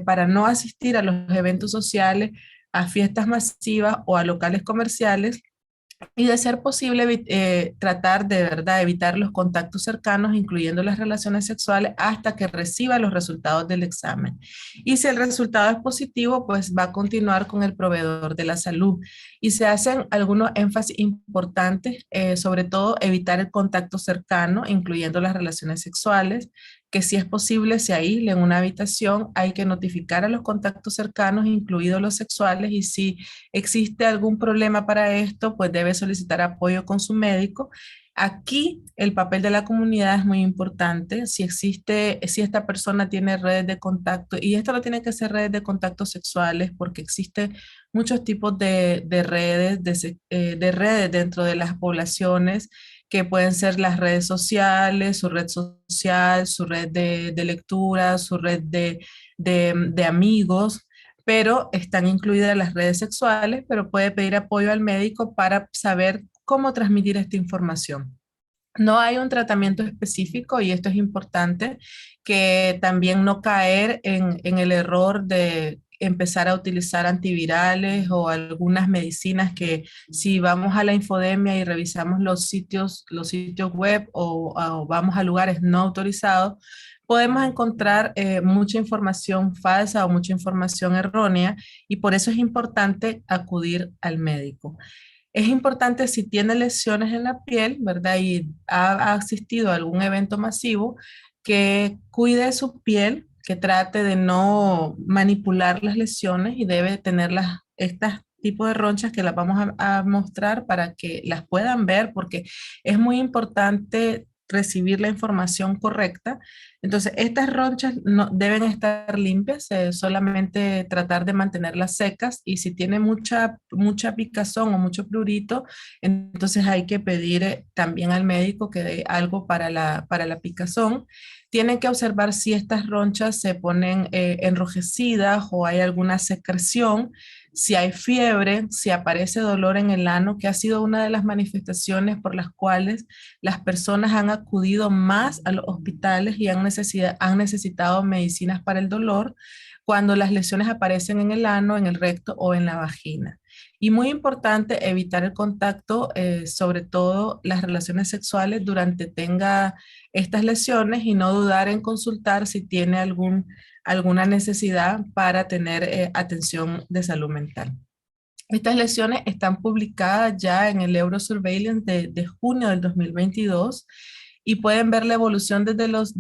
para no asistir a los eventos sociales, a fiestas masivas o a locales comerciales, y de ser posible tratar de verdad evitar los contactos cercanos, incluyendo las relaciones sexuales, hasta que reciba los resultados del examen. Y si el resultado es positivo, pues va a continuar con el proveedor de la salud. Y se hacen algunos énfasis importantes, sobre todo evitar el contacto cercano, incluyendo las relaciones sexuales, que si es posible se aísle en una habitación, hay que notificar a los contactos cercanos, incluidos los sexuales, y si existe algún problema para esto, pues debe solicitar apoyo con su médico. Aquí el papel de la comunidad es muy importante. Si esta persona tiene redes de contacto, y esto no tiene que ser redes de contacto sexuales, porque existen muchos tipos de redes, de redes dentro de las poblaciones, que pueden ser las redes sociales, su red social, su red de lectura, su red de amigos, pero están incluidas las redes sexuales, pero puede pedir apoyo al médico para saber cómo transmitir esta información. No hay un tratamiento específico, y esto es importante, que también no caer en el error de empezar a utilizar antivirales o algunas medicinas que, si vamos a la infodemia y revisamos los sitios web o vamos a lugares no autorizados, podemos encontrar mucha información falsa o mucha información errónea, y por eso es importante acudir al médico. Es importante, si tiene lesiones en la piel, ¿verdad? Y ha asistido a algún evento masivo, que cuide su piel, que trate de no manipular las lesiones, y debe tener estas tipos de ronchas que las vamos a mostrar para que las puedan ver, porque es muy importante recibir la información correcta. Entonces, estas ronchas no deben estar limpias, solamente tratar de mantenerlas secas, y si tiene mucha picazón o mucho prurito, entonces hay que pedir también al médico que dé algo para la picazón. Tienen que observar si estas ronchas se ponen enrojecidas o hay alguna secreción, si hay fiebre, si aparece dolor en el ano, que ha sido una de las manifestaciones por las cuales las personas han acudido más a los hospitales y han necesitado medicinas para el dolor, cuando las lesiones aparecen en el ano, en el recto o en la vagina. Y muy importante evitar el contacto, sobre todo las relaciones sexuales, durante tenga estas lesiones, y no dudar en consultar si tiene alguna necesidad para tener atención de salud mental. Estas lesiones están publicadas ya en el Eurosurveillance de junio del 2022, y pueden ver la evolución desde los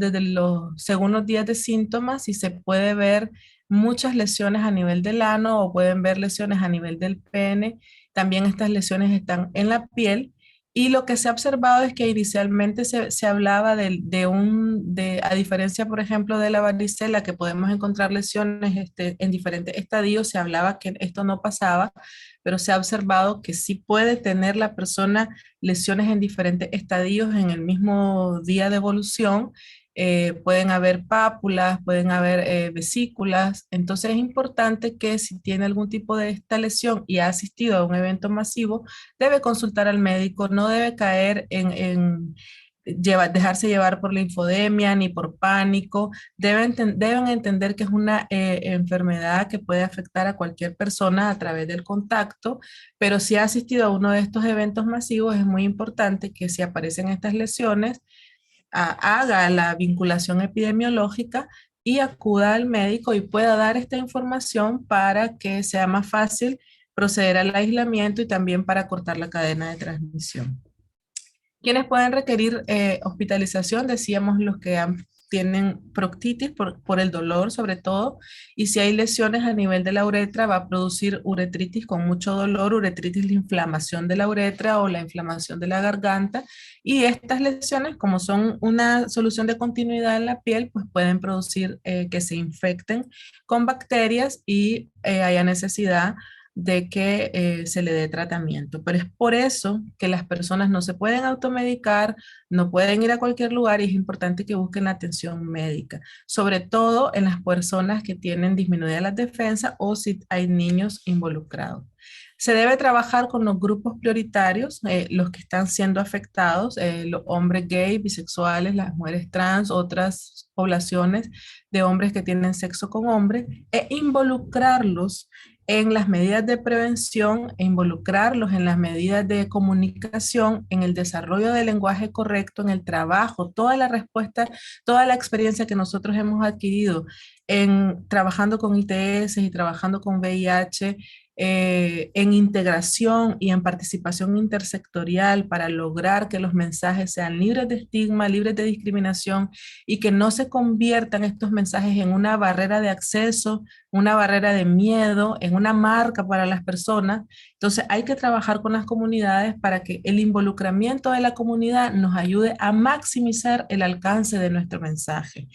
segundos días de síntomas, y se puede ver muchas lesiones a nivel del ano o pueden ver lesiones a nivel del pene. También estas lesiones están en la piel, y lo que se ha observado es que inicialmente se hablaba a diferencia, por ejemplo, de la varicela, que podemos encontrar lesiones en diferentes estadios, se hablaba que esto no pasaba, pero se ha observado que sí puede tener la persona lesiones en diferentes estadios en el mismo día de evolución. Pueden haber pápulas, pueden haber vesículas. Entonces es importante que, si tiene algún tipo de esta lesión y ha asistido a un evento masivo, debe consultar al médico, no debe caer dejarse llevar por la infodemia ni por pánico. Deben entender que es una enfermedad que puede afectar a cualquier persona a través del contacto, pero si ha asistido a uno de estos eventos masivos, es muy importante que, si aparecen estas lesiones, haga la vinculación epidemiológica y acuda al médico y pueda dar esta información para que sea más fácil proceder al aislamiento y también para cortar la cadena de transmisión. ¿Quiénes pueden requerir hospitalización? Decíamos los que tienen proctitis por el dolor sobre todo, y si hay lesiones a nivel de la uretra, va a producir uretritis con mucho dolor. Uretritis, la inflamación de la uretra o la inflamación de la garganta, y estas lesiones, como son una solución de continuidad en la piel, pues pueden producir que se infecten con bacterias y haya necesidad de que se le dé tratamiento. Pero es por eso que las personas no se pueden automedicar, no pueden ir a cualquier lugar y es importante que busquen la atención médica, sobre todo en las personas que tienen disminuida la defensa o si hay niños involucrados. Se debe trabajar con los grupos prioritarios, los que están siendo afectados, los hombres gay, bisexuales, las mujeres trans, otras poblaciones de hombres que tienen sexo con hombres, e involucrarlos en las medidas de prevención e involucrarlos en las medidas de comunicación, en el desarrollo del lenguaje correcto, en el trabajo, toda la respuesta, toda la experiencia que nosotros hemos adquirido en trabajando con ITS y trabajando con VIH, en integración y en participación intersectorial para lograr que los mensajes sean libres de estigma, libres de discriminación y que no se conviertan estos mensajes en una barrera de acceso, una barrera de miedo, en una marca para las personas. Entonces hay que trabajar con las comunidades para que el involucramiento de la comunidad nos ayude a maximizar el alcance de nuestro mensaje.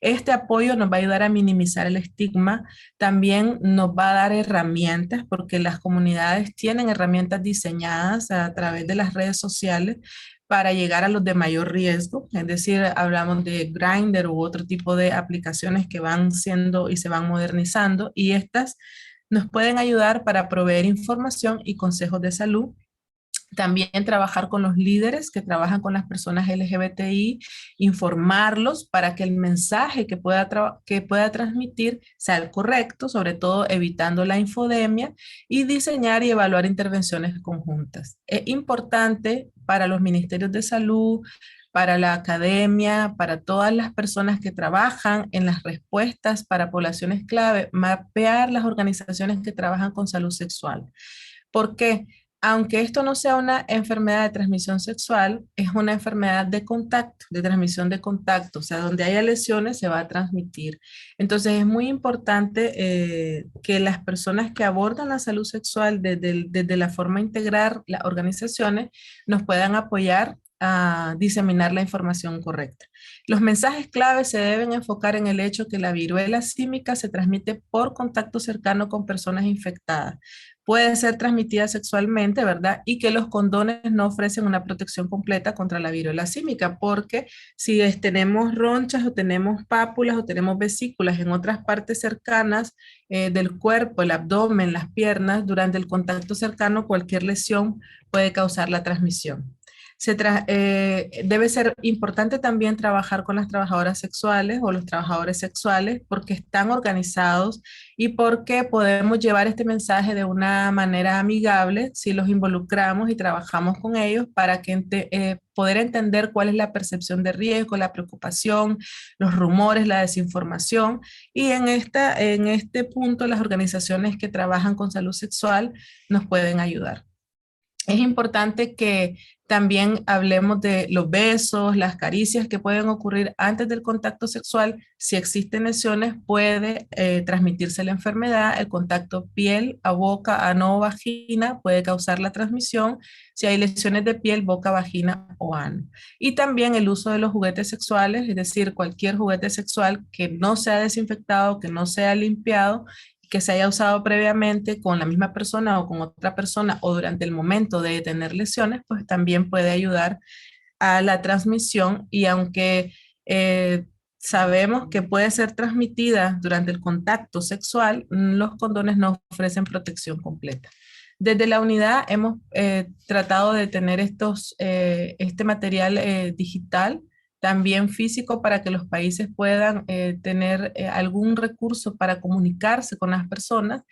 Este apoyo nos va a ayudar a minimizar el estigma, también nos va a dar herramientas, porque las comunidades tienen herramientas diseñadas a través de las redes sociales para llegar a los de mayor riesgo, es decir, hablamos de Grindr u otro tipo de aplicaciones que van siendo y se van modernizando, y estas nos pueden ayudar para proveer información y consejos de salud. También trabajar con los líderes que trabajan con las personas LGBTI, informarlos para que el mensaje que pueda transmitir sea el correcto, sobre todo evitando la infodemia, y diseñar y evaluar intervenciones conjuntas. Es importante para los ministerios de salud, para la academia, para todas las personas que trabajan en las respuestas para poblaciones clave, mapear las organizaciones que trabajan con salud sexual. ¿Por qué? Aunque esto no sea una enfermedad de transmisión sexual, es una enfermedad de contacto, de transmisión de contacto, o sea, donde haya lesiones se va a transmitir. Entonces es muy importante que las personas que abordan la salud sexual desde la forma integral, las organizaciones, nos puedan apoyar a diseminar la información correcta. Los mensajes clave se deben enfocar en el hecho que la viruela símica se transmite por contacto cercano con personas infectadas. Puede ser transmitida sexualmente, ¿verdad? Y que los condones no ofrecen una protección completa contra la viruela símica, porque si tenemos ronchas o tenemos pápulas o tenemos vesículas en otras partes cercanas del cuerpo, el abdomen, las piernas, durante el contacto cercano, cualquier lesión puede causar la transmisión. Debe ser importante también trabajar con las trabajadoras sexuales o los trabajadores sexuales porque están organizados y porque podemos llevar este mensaje de una manera amigable si los involucramos y trabajamos con ellos para que poder entender cuál es la percepción de riesgo, la preocupación, los rumores, la desinformación. Y en este punto las organizaciones que trabajan con salud sexual nos pueden ayudar. Es importante que también hablemos de los besos, las caricias que pueden ocurrir antes del contacto sexual. Si existen lesiones, puede transmitirse la enfermedad. El contacto piel a boca, ano o vagina puede causar la transmisión. Si hay lesiones de piel, boca, vagina o ano. Y también el uso de los juguetes sexuales, es decir, cualquier juguete sexual que no sea desinfectado, que no sea limpiado, que se haya usado previamente con la misma persona o con otra persona o durante el momento de tener lesiones, pues también puede ayudar a la transmisión. Y aunque sabemos que puede ser transmitida durante el contacto sexual, los condones no ofrecen protección completa. Desde la unidad hemos tratado de tener este material digital, también físico, para que los países puedan tener algún recurso para comunicarse con las personas,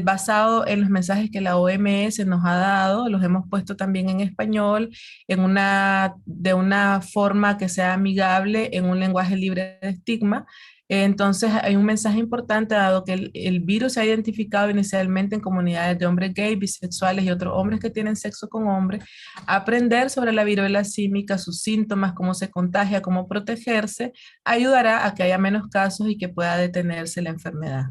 basado en los mensajes que la OMS nos ha dado. Los hemos puesto también en español, de una forma que sea amigable, en un lenguaje libre de estigma. Entonces hay un mensaje importante, dado que el virus se ha identificado inicialmente en comunidades de hombres gay, bisexuales y otros hombres que tienen sexo con hombres. Aprender sobre la viruela símica, sus síntomas, cómo se contagia, cómo protegerse, ayudará a que haya menos casos y que pueda detenerse la enfermedad.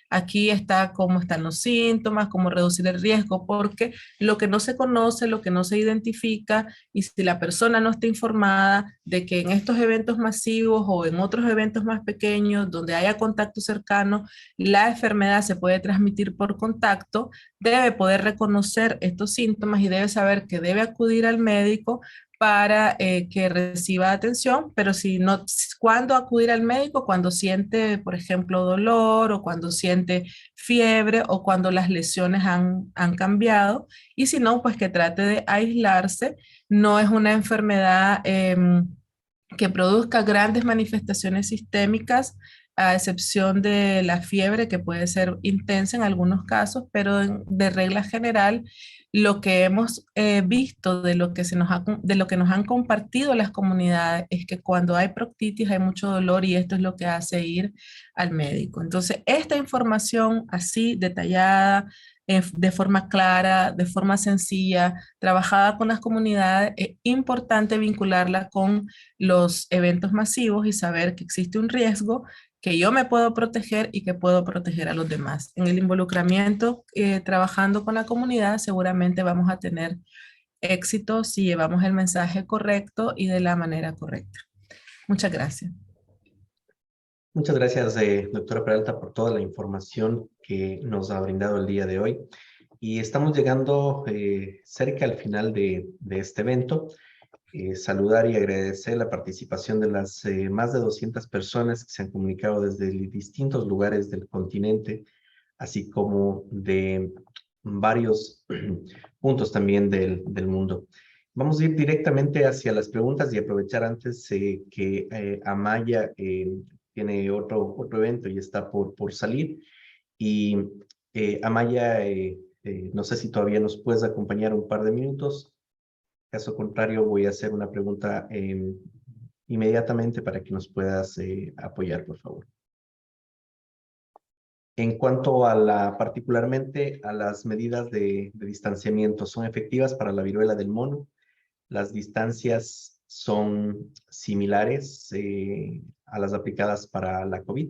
aquí está cómo están los síntomas, cómo reducir el riesgo, porque lo que no se conoce, lo que no se identifica, y si la persona no está informada de que en estos eventos masivos o en otros eventos más pequeños, donde haya contacto cercano, la enfermedad se puede transmitir por contacto, debe poder reconocer estos síntomas y debe saber que debe acudir al médico para que reciba atención, pero si no, ¿cuándo acudir al médico? Cuando siente, por ejemplo, dolor o cuando siente fiebre o cuando las lesiones han cambiado, y si no, pues que trate de aislarse. No es una enfermedad que produzca grandes manifestaciones sistémicas, a excepción de la fiebre, que puede ser intensa en algunos casos, pero de regla general, lo que hemos visto de lo que, de lo que nos han compartido las comunidades es que cuando hay proctitis hay mucho dolor y esto es lo que hace ir al médico. Entonces, esta información así detallada, de forma clara, de forma sencilla, trabajada con las comunidades, es importante vincularla con los eventos masivos y saber que existe un riesgo, que yo me puedo proteger y que puedo proteger a los demás. En el involucramiento, trabajando con la comunidad, seguramente vamos a tener éxito si llevamos el mensaje correcto y de la manera correcta. Muchas gracias. Muchas gracias, doctora Peralta, por toda la información que nos ha brindado el día de hoy. Y estamos llegando cerca al final de este evento. Saludar y agradecer la participación de las más de 200 personas que se han comunicado desde distintos lugares del continente, así como de varios puntos también del mundo. Vamos a ir directamente hacia las preguntas y aprovechar antes que Amaya tiene otro evento y está por salir. Y Amaya, no sé si todavía nos puedes acompañar un par de minutos. Caso contrario, voy a hacer una pregunta inmediatamente para que nos puedas apoyar, por favor. En cuanto a particularmente a las medidas de distanciamiento, ¿son efectivas para la viruela del mono? ¿Las distancias son similares a las aplicadas para la COVID?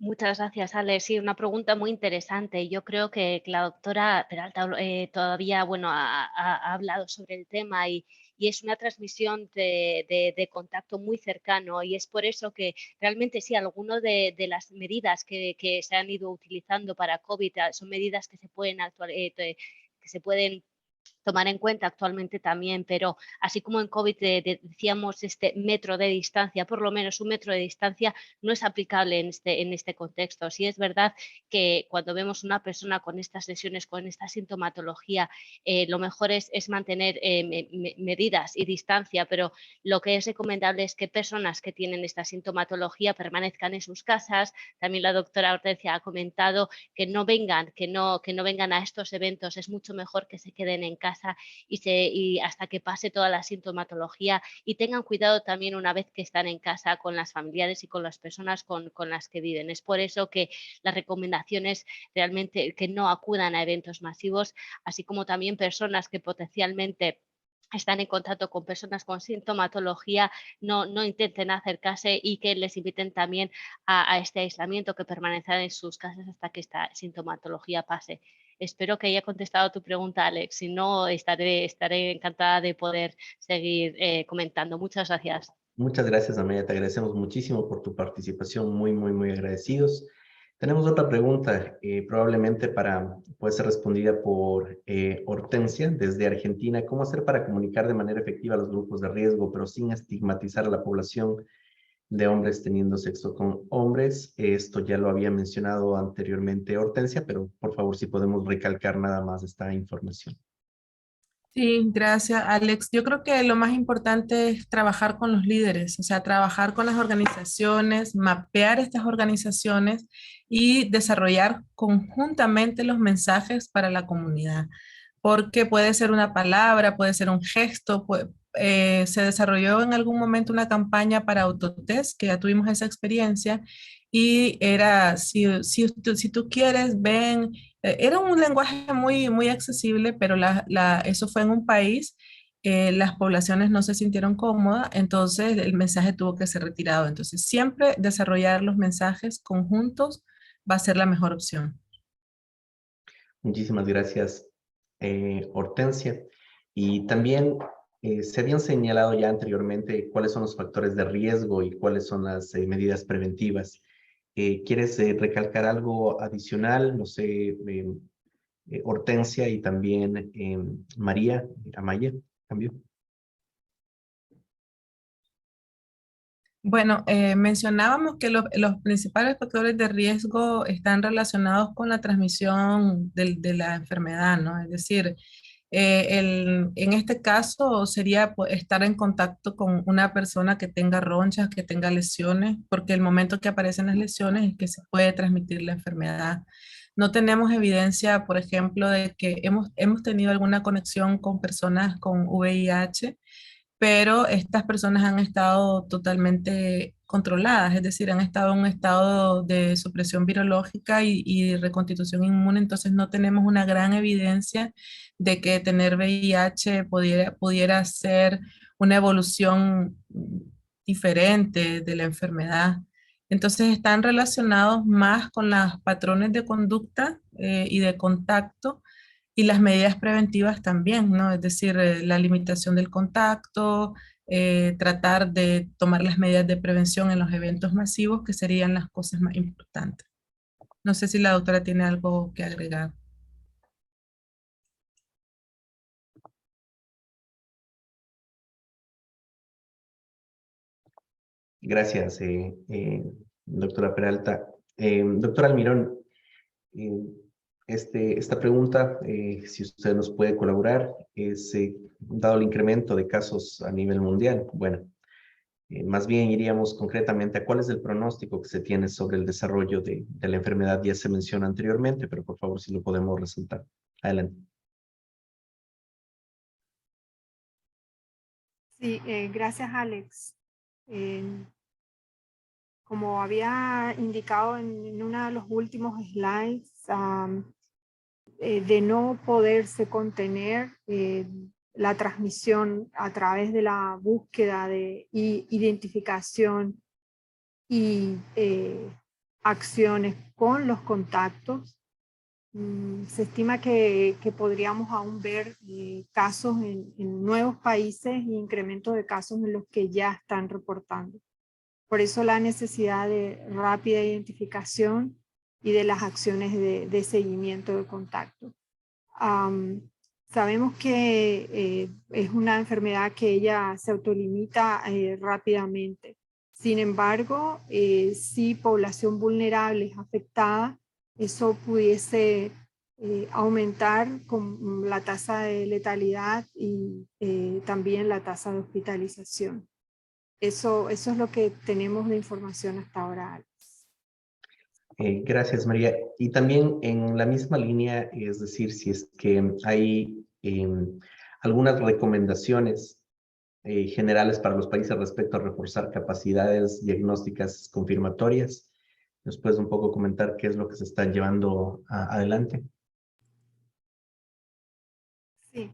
Muchas gracias, Alex. Sí, una pregunta muy interesante. Yo creo que la doctora Peralta todavía ha hablado sobre el tema y es una transmisión de contacto muy cercano, y es por eso que realmente sí, algunas de las medidas que se han ido utilizando para COVID son medidas que se pueden tomar en cuenta actualmente también, pero así como en COVID decíamos este metro de distancia, por lo menos 1 metro de distancia, no es aplicable en este contexto. Sí es verdad que cuando vemos una persona con estas lesiones, con esta sintomatología, lo mejor es mantener medidas y distancia, pero lo que es recomendable es que personas que tienen esta sintomatología permanezcan en sus casas. También la doctora Hortensia ha comentado que no vengan a estos eventos, es mucho mejor que se queden en casa y hasta que pase toda la sintomatología, y tengan cuidado también una vez que están en casa con las familiares y con las personas con las que viven. Es por eso que la recomendación es realmente que no acudan a eventos masivos, así como también personas que potencialmente están en contacto con personas con sintomatología, no intenten acercarse y que les inviten también a este aislamiento, que permanezcan en sus casas hasta que esta sintomatología pase. Espero que haya contestado a tu pregunta, Alex. Si no, estaré encantada de poder seguir comentando. Muchas gracias. Muchas gracias, Amaya. Te agradecemos muchísimo por tu participación. Muy agradecidos. Tenemos otra pregunta, probablemente puede ser respondida por Hortensia desde Argentina. ¿Cómo hacer para comunicar de manera efectiva a los grupos de riesgo, pero sin estigmatizar a la población de hombres teniendo sexo con hombres? Esto ya lo había mencionado anteriormente Hortensia, pero por favor, si podemos recalcar nada más esta información. Sí, gracias, Alex. Yo creo que lo más importante es trabajar con los líderes, o sea, trabajar con las organizaciones, mapear estas organizaciones y desarrollar conjuntamente los mensajes para la comunidad, porque puede ser una palabra, puede ser un gesto. Se desarrolló en algún momento una campaña para autotest, que ya tuvimos esa experiencia, y era, si tú quieres, ven. Era un lenguaje muy accesible, pero eso fue en un país las poblaciones no se sintieron cómodas, entonces el mensaje tuvo que ser retirado. Entonces siempre desarrollar los mensajes conjuntos va a ser la mejor opción. Muchísimas gracias, Hortensia. Y también se habían señalado ya anteriormente cuáles son los factores de riesgo y cuáles son las medidas preventivas. ¿Quieres recalcar algo adicional? No sé, Hortensia y también María, Amaya, cambio. Bueno, mencionábamos que los principales factores de riesgo están relacionados con la transmisión de la enfermedad, ¿no? Es decir, en este caso sería pues, estar en contacto con una persona que tenga ronchas, que tenga lesiones, porque el momento que aparecen las lesiones es que se puede transmitir la enfermedad. No tenemos evidencia, por ejemplo, de que hemos tenido alguna conexión con personas con VIH, pero estas personas han estado totalmente controladas, es decir, han estado en un estado de supresión virológica y reconstitución inmune, entonces no tenemos una gran evidencia de que tener VIH pudiera ser una evolución diferente de la enfermedad. Entonces están relacionados más con los patrones de conducta y de contacto y las medidas preventivas también, ¿no? Es decir, la limitación del contacto, tratar de tomar las medidas de prevención en los eventos masivos, que serían las cosas más importantes. No sé si la doctora tiene algo que agregar. Gracias, doctora Peralta. Doctora Almirón, eh, esta pregunta, si usted nos puede colaborar, es dado el incremento de casos a nivel mundial. Bueno, más bien iríamos concretamente a cuál es el pronóstico que se tiene sobre el desarrollo de la enfermedad. Ya se menciona anteriormente, pero por favor si lo podemos resaltar. Adelante. Sí, gracias, Alex. Como había indicado en uno de los últimos slides, de no poderse contener la transmisión a través de la búsqueda de identificación y acciones con los contactos, se estima que podríamos aún ver casos en nuevos países e incremento de casos en los que ya están reportando. Por eso la necesidad de rápida identificación y de las acciones de seguimiento de contacto. Sabemos que es una enfermedad que ella se autolimita rápidamente. Sin embargo, si población vulnerable es afectada, eso pudiese aumentar con la tasa de letalidad y también la tasa de hospitalización. Eso es lo que tenemos de información hasta ahora. Gracias, María. Y también en la misma línea, es decir, si es que hay algunas recomendaciones generales para los países respecto a reforzar capacidades diagnósticas confirmatorias, ¿nos puedes un poco comentar qué es lo que se está llevando adelante? Sí,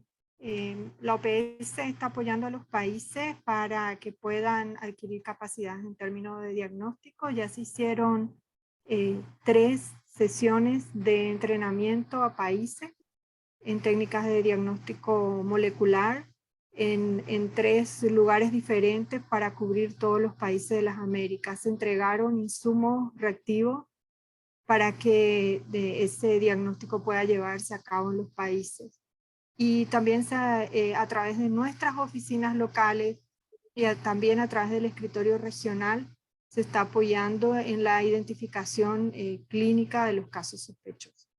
la OPS está apoyando a los países para que puedan adquirir capacidades en términos de diagnóstico. Ya se hicieron 3 sesiones de entrenamiento a países en técnicas de diagnóstico molecular en 3 lugares diferentes para cubrir todos los países de las Américas. Se entregaron insumos reactivos para que ese diagnóstico pueda llevarse a cabo en los países. Y también a través de nuestras oficinas locales y también a través del escritorio regional se está apoyando en la identificación clínica de los casos sospechosos.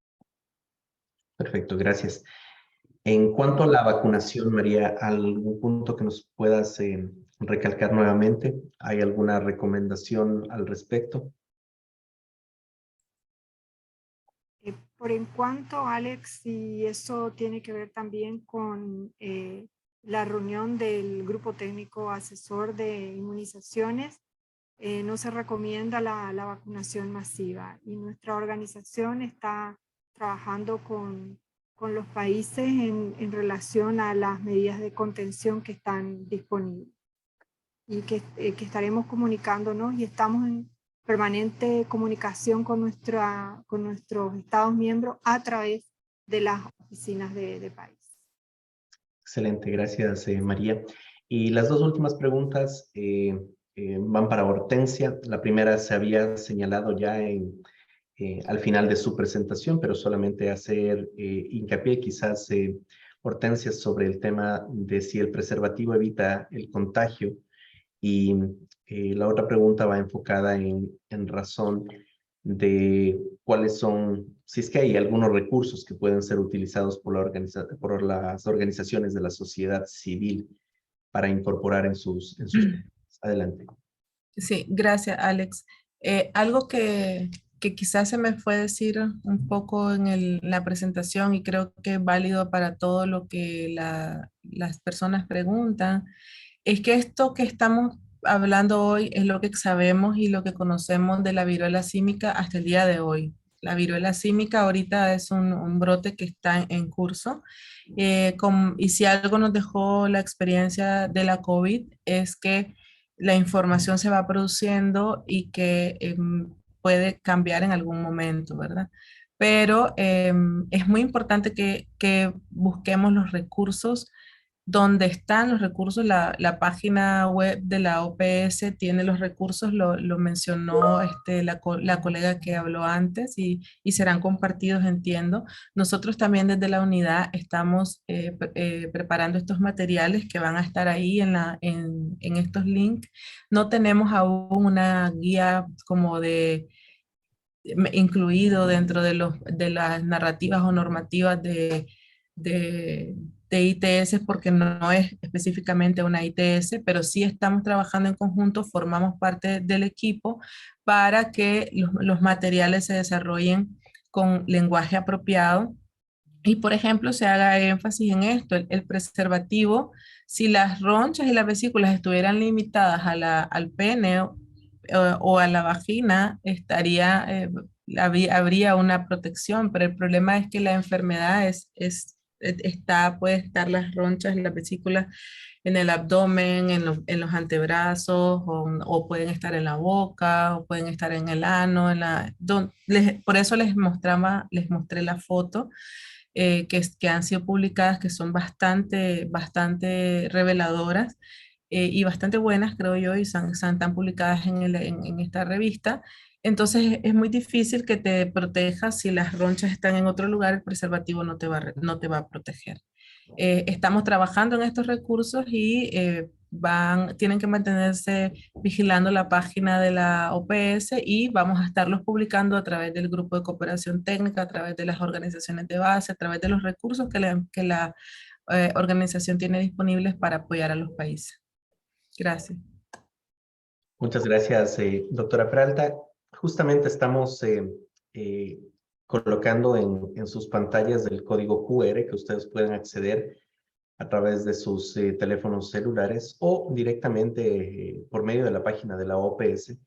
Perfecto, gracias. En cuanto a la vacunación, María, ¿algún punto que nos puedas recalcar nuevamente? ¿Hay alguna recomendación al respecto? Por en cuanto, Alex, y eso tiene que ver también con la reunión del Grupo Técnico Asesor de Inmunizaciones, no se recomienda la vacunación masiva y nuestra organización está trabajando con los países en relación a las medidas de contención que están disponibles. Y que estaremos comunicándonos y estamos en permanente comunicación con nuestros Estados miembros a través de las oficinas de país. Excelente, gracias María. Y las dos últimas preguntas van para Hortensia. La primera se había señalado ya al final de su presentación, pero solamente hacer hincapié quizás, Hortensia, sobre el tema de si el preservativo evita el contagio. Y la otra pregunta va enfocada en razón de cuáles son, si es que hay algunos recursos que pueden ser utilizados por las organizaciones de la sociedad civil para incorporar en sus Adelante. Sí, gracias, Alex. Algo que quizás se me fue decir un poco en la presentación y creo que es válido para todo lo que las personas preguntan, es que esto que estamos hablando hoy es lo que sabemos y lo que conocemos de la viruela símica hasta el día de hoy. La viruela símica ahorita es un brote que está en curso. Y si algo nos dejó la experiencia de la COVID es que la información se va produciendo y que puede cambiar en algún momento, ¿verdad? Pero es muy importante que busquemos los recursos donde están los recursos. La página web de la OPS tiene los recursos, lo mencionó la colega que habló antes y serán compartidos, entiendo. Nosotros también desde la unidad estamos preparando estos materiales que van a estar ahí en estos links. No tenemos aún una guía como incluido dentro de las narrativas o normativas de ITS, porque no es específicamente una ITS, pero sí estamos trabajando en conjunto, formamos parte del equipo para que los materiales se desarrollen con lenguaje apropiado. Y, por ejemplo, se haga énfasis en esto, el preservativo, si las ronchas y las vesículas estuvieran limitadas al pene o a la vagina, habría una protección, pero el problema es que la enfermedad puede estar las ronchas y las vesículas en el abdomen, en los antebrazos, o pueden estar en la boca, o pueden estar en el ano, por eso les mostré la foto que han sido publicadas, que son bastante reveladoras y bastante buenas, creo yo, y están publicadas en esta revista. Entonces es muy difícil que te protejas si las ronchas están en otro lugar, el preservativo no te va a proteger. Estamos trabajando en estos recursos y tienen que mantenerse vigilando la página de la OPS y vamos a estarlos publicando a través del grupo de cooperación técnica, a través de las organizaciones de base, a través de los recursos que la organización tiene disponibles para apoyar a los países. Gracias. Muchas gracias, doctora Peralta. Justamente estamos colocando en sus pantallas el código QR que ustedes pueden acceder a través de sus teléfonos celulares o directamente por medio de la página de la OPS,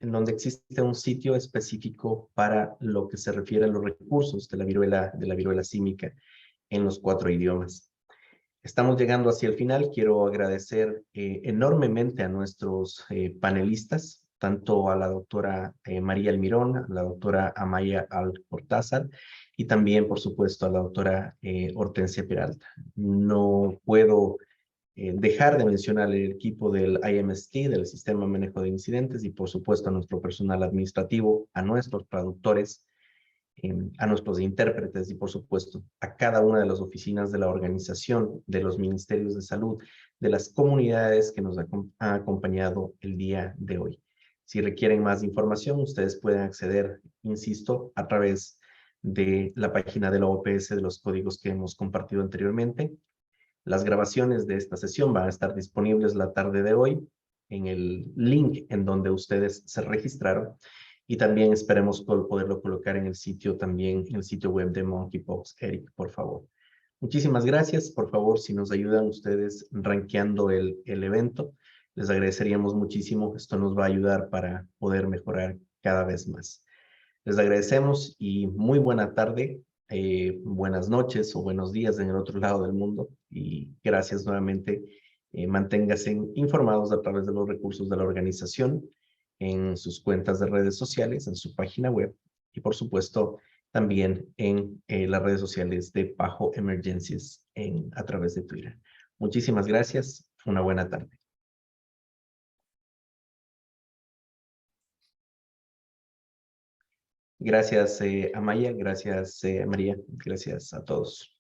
en donde existe un sitio específico para lo que se refiere a los recursos de la viruela símica en los 4 idiomas. Estamos llegando hacia el final. Quiero agradecer enormemente a nuestros panelistas, tanto a la doctora María Almirón, a la doctora Amaya Alcortázar y también, por supuesto, a la doctora Hortensia Peralta. No puedo dejar de mencionar el equipo del IMST, del Sistema de Manejo de Incidentes, y por supuesto a nuestro personal administrativo, a nuestros traductores, a nuestros intérpretes y por supuesto a cada una de las oficinas de la organización, de los ministerios de salud, de las comunidades que nos han acompañado el día de hoy. Si requieren más información, ustedes pueden acceder, insisto, a través de la página de la OPS de los códigos que hemos compartido anteriormente. Las grabaciones de esta sesión van a estar disponibles la tarde de hoy en el link en donde ustedes se registraron. Y también esperemos poderlo colocar en el sitio web de Monkeypox. Eric, por favor. Muchísimas gracias. Por favor, si nos ayudan ustedes rankeando el evento, les agradeceríamos muchísimo. Esto nos va a ayudar para poder mejorar cada vez más. Les agradecemos y muy buena tarde buenas noches o buenos días en el otro lado del mundo. Y gracias nuevamente. Manténganse informados a través de los recursos de la organización, en sus cuentas de redes sociales, en su página web y por supuesto también en las redes sociales de PAHO Emergencies a través de Twitter. Muchísimas gracias. Una buena tarde. Gracias, Amaya. Gracias, María. Gracias a todos.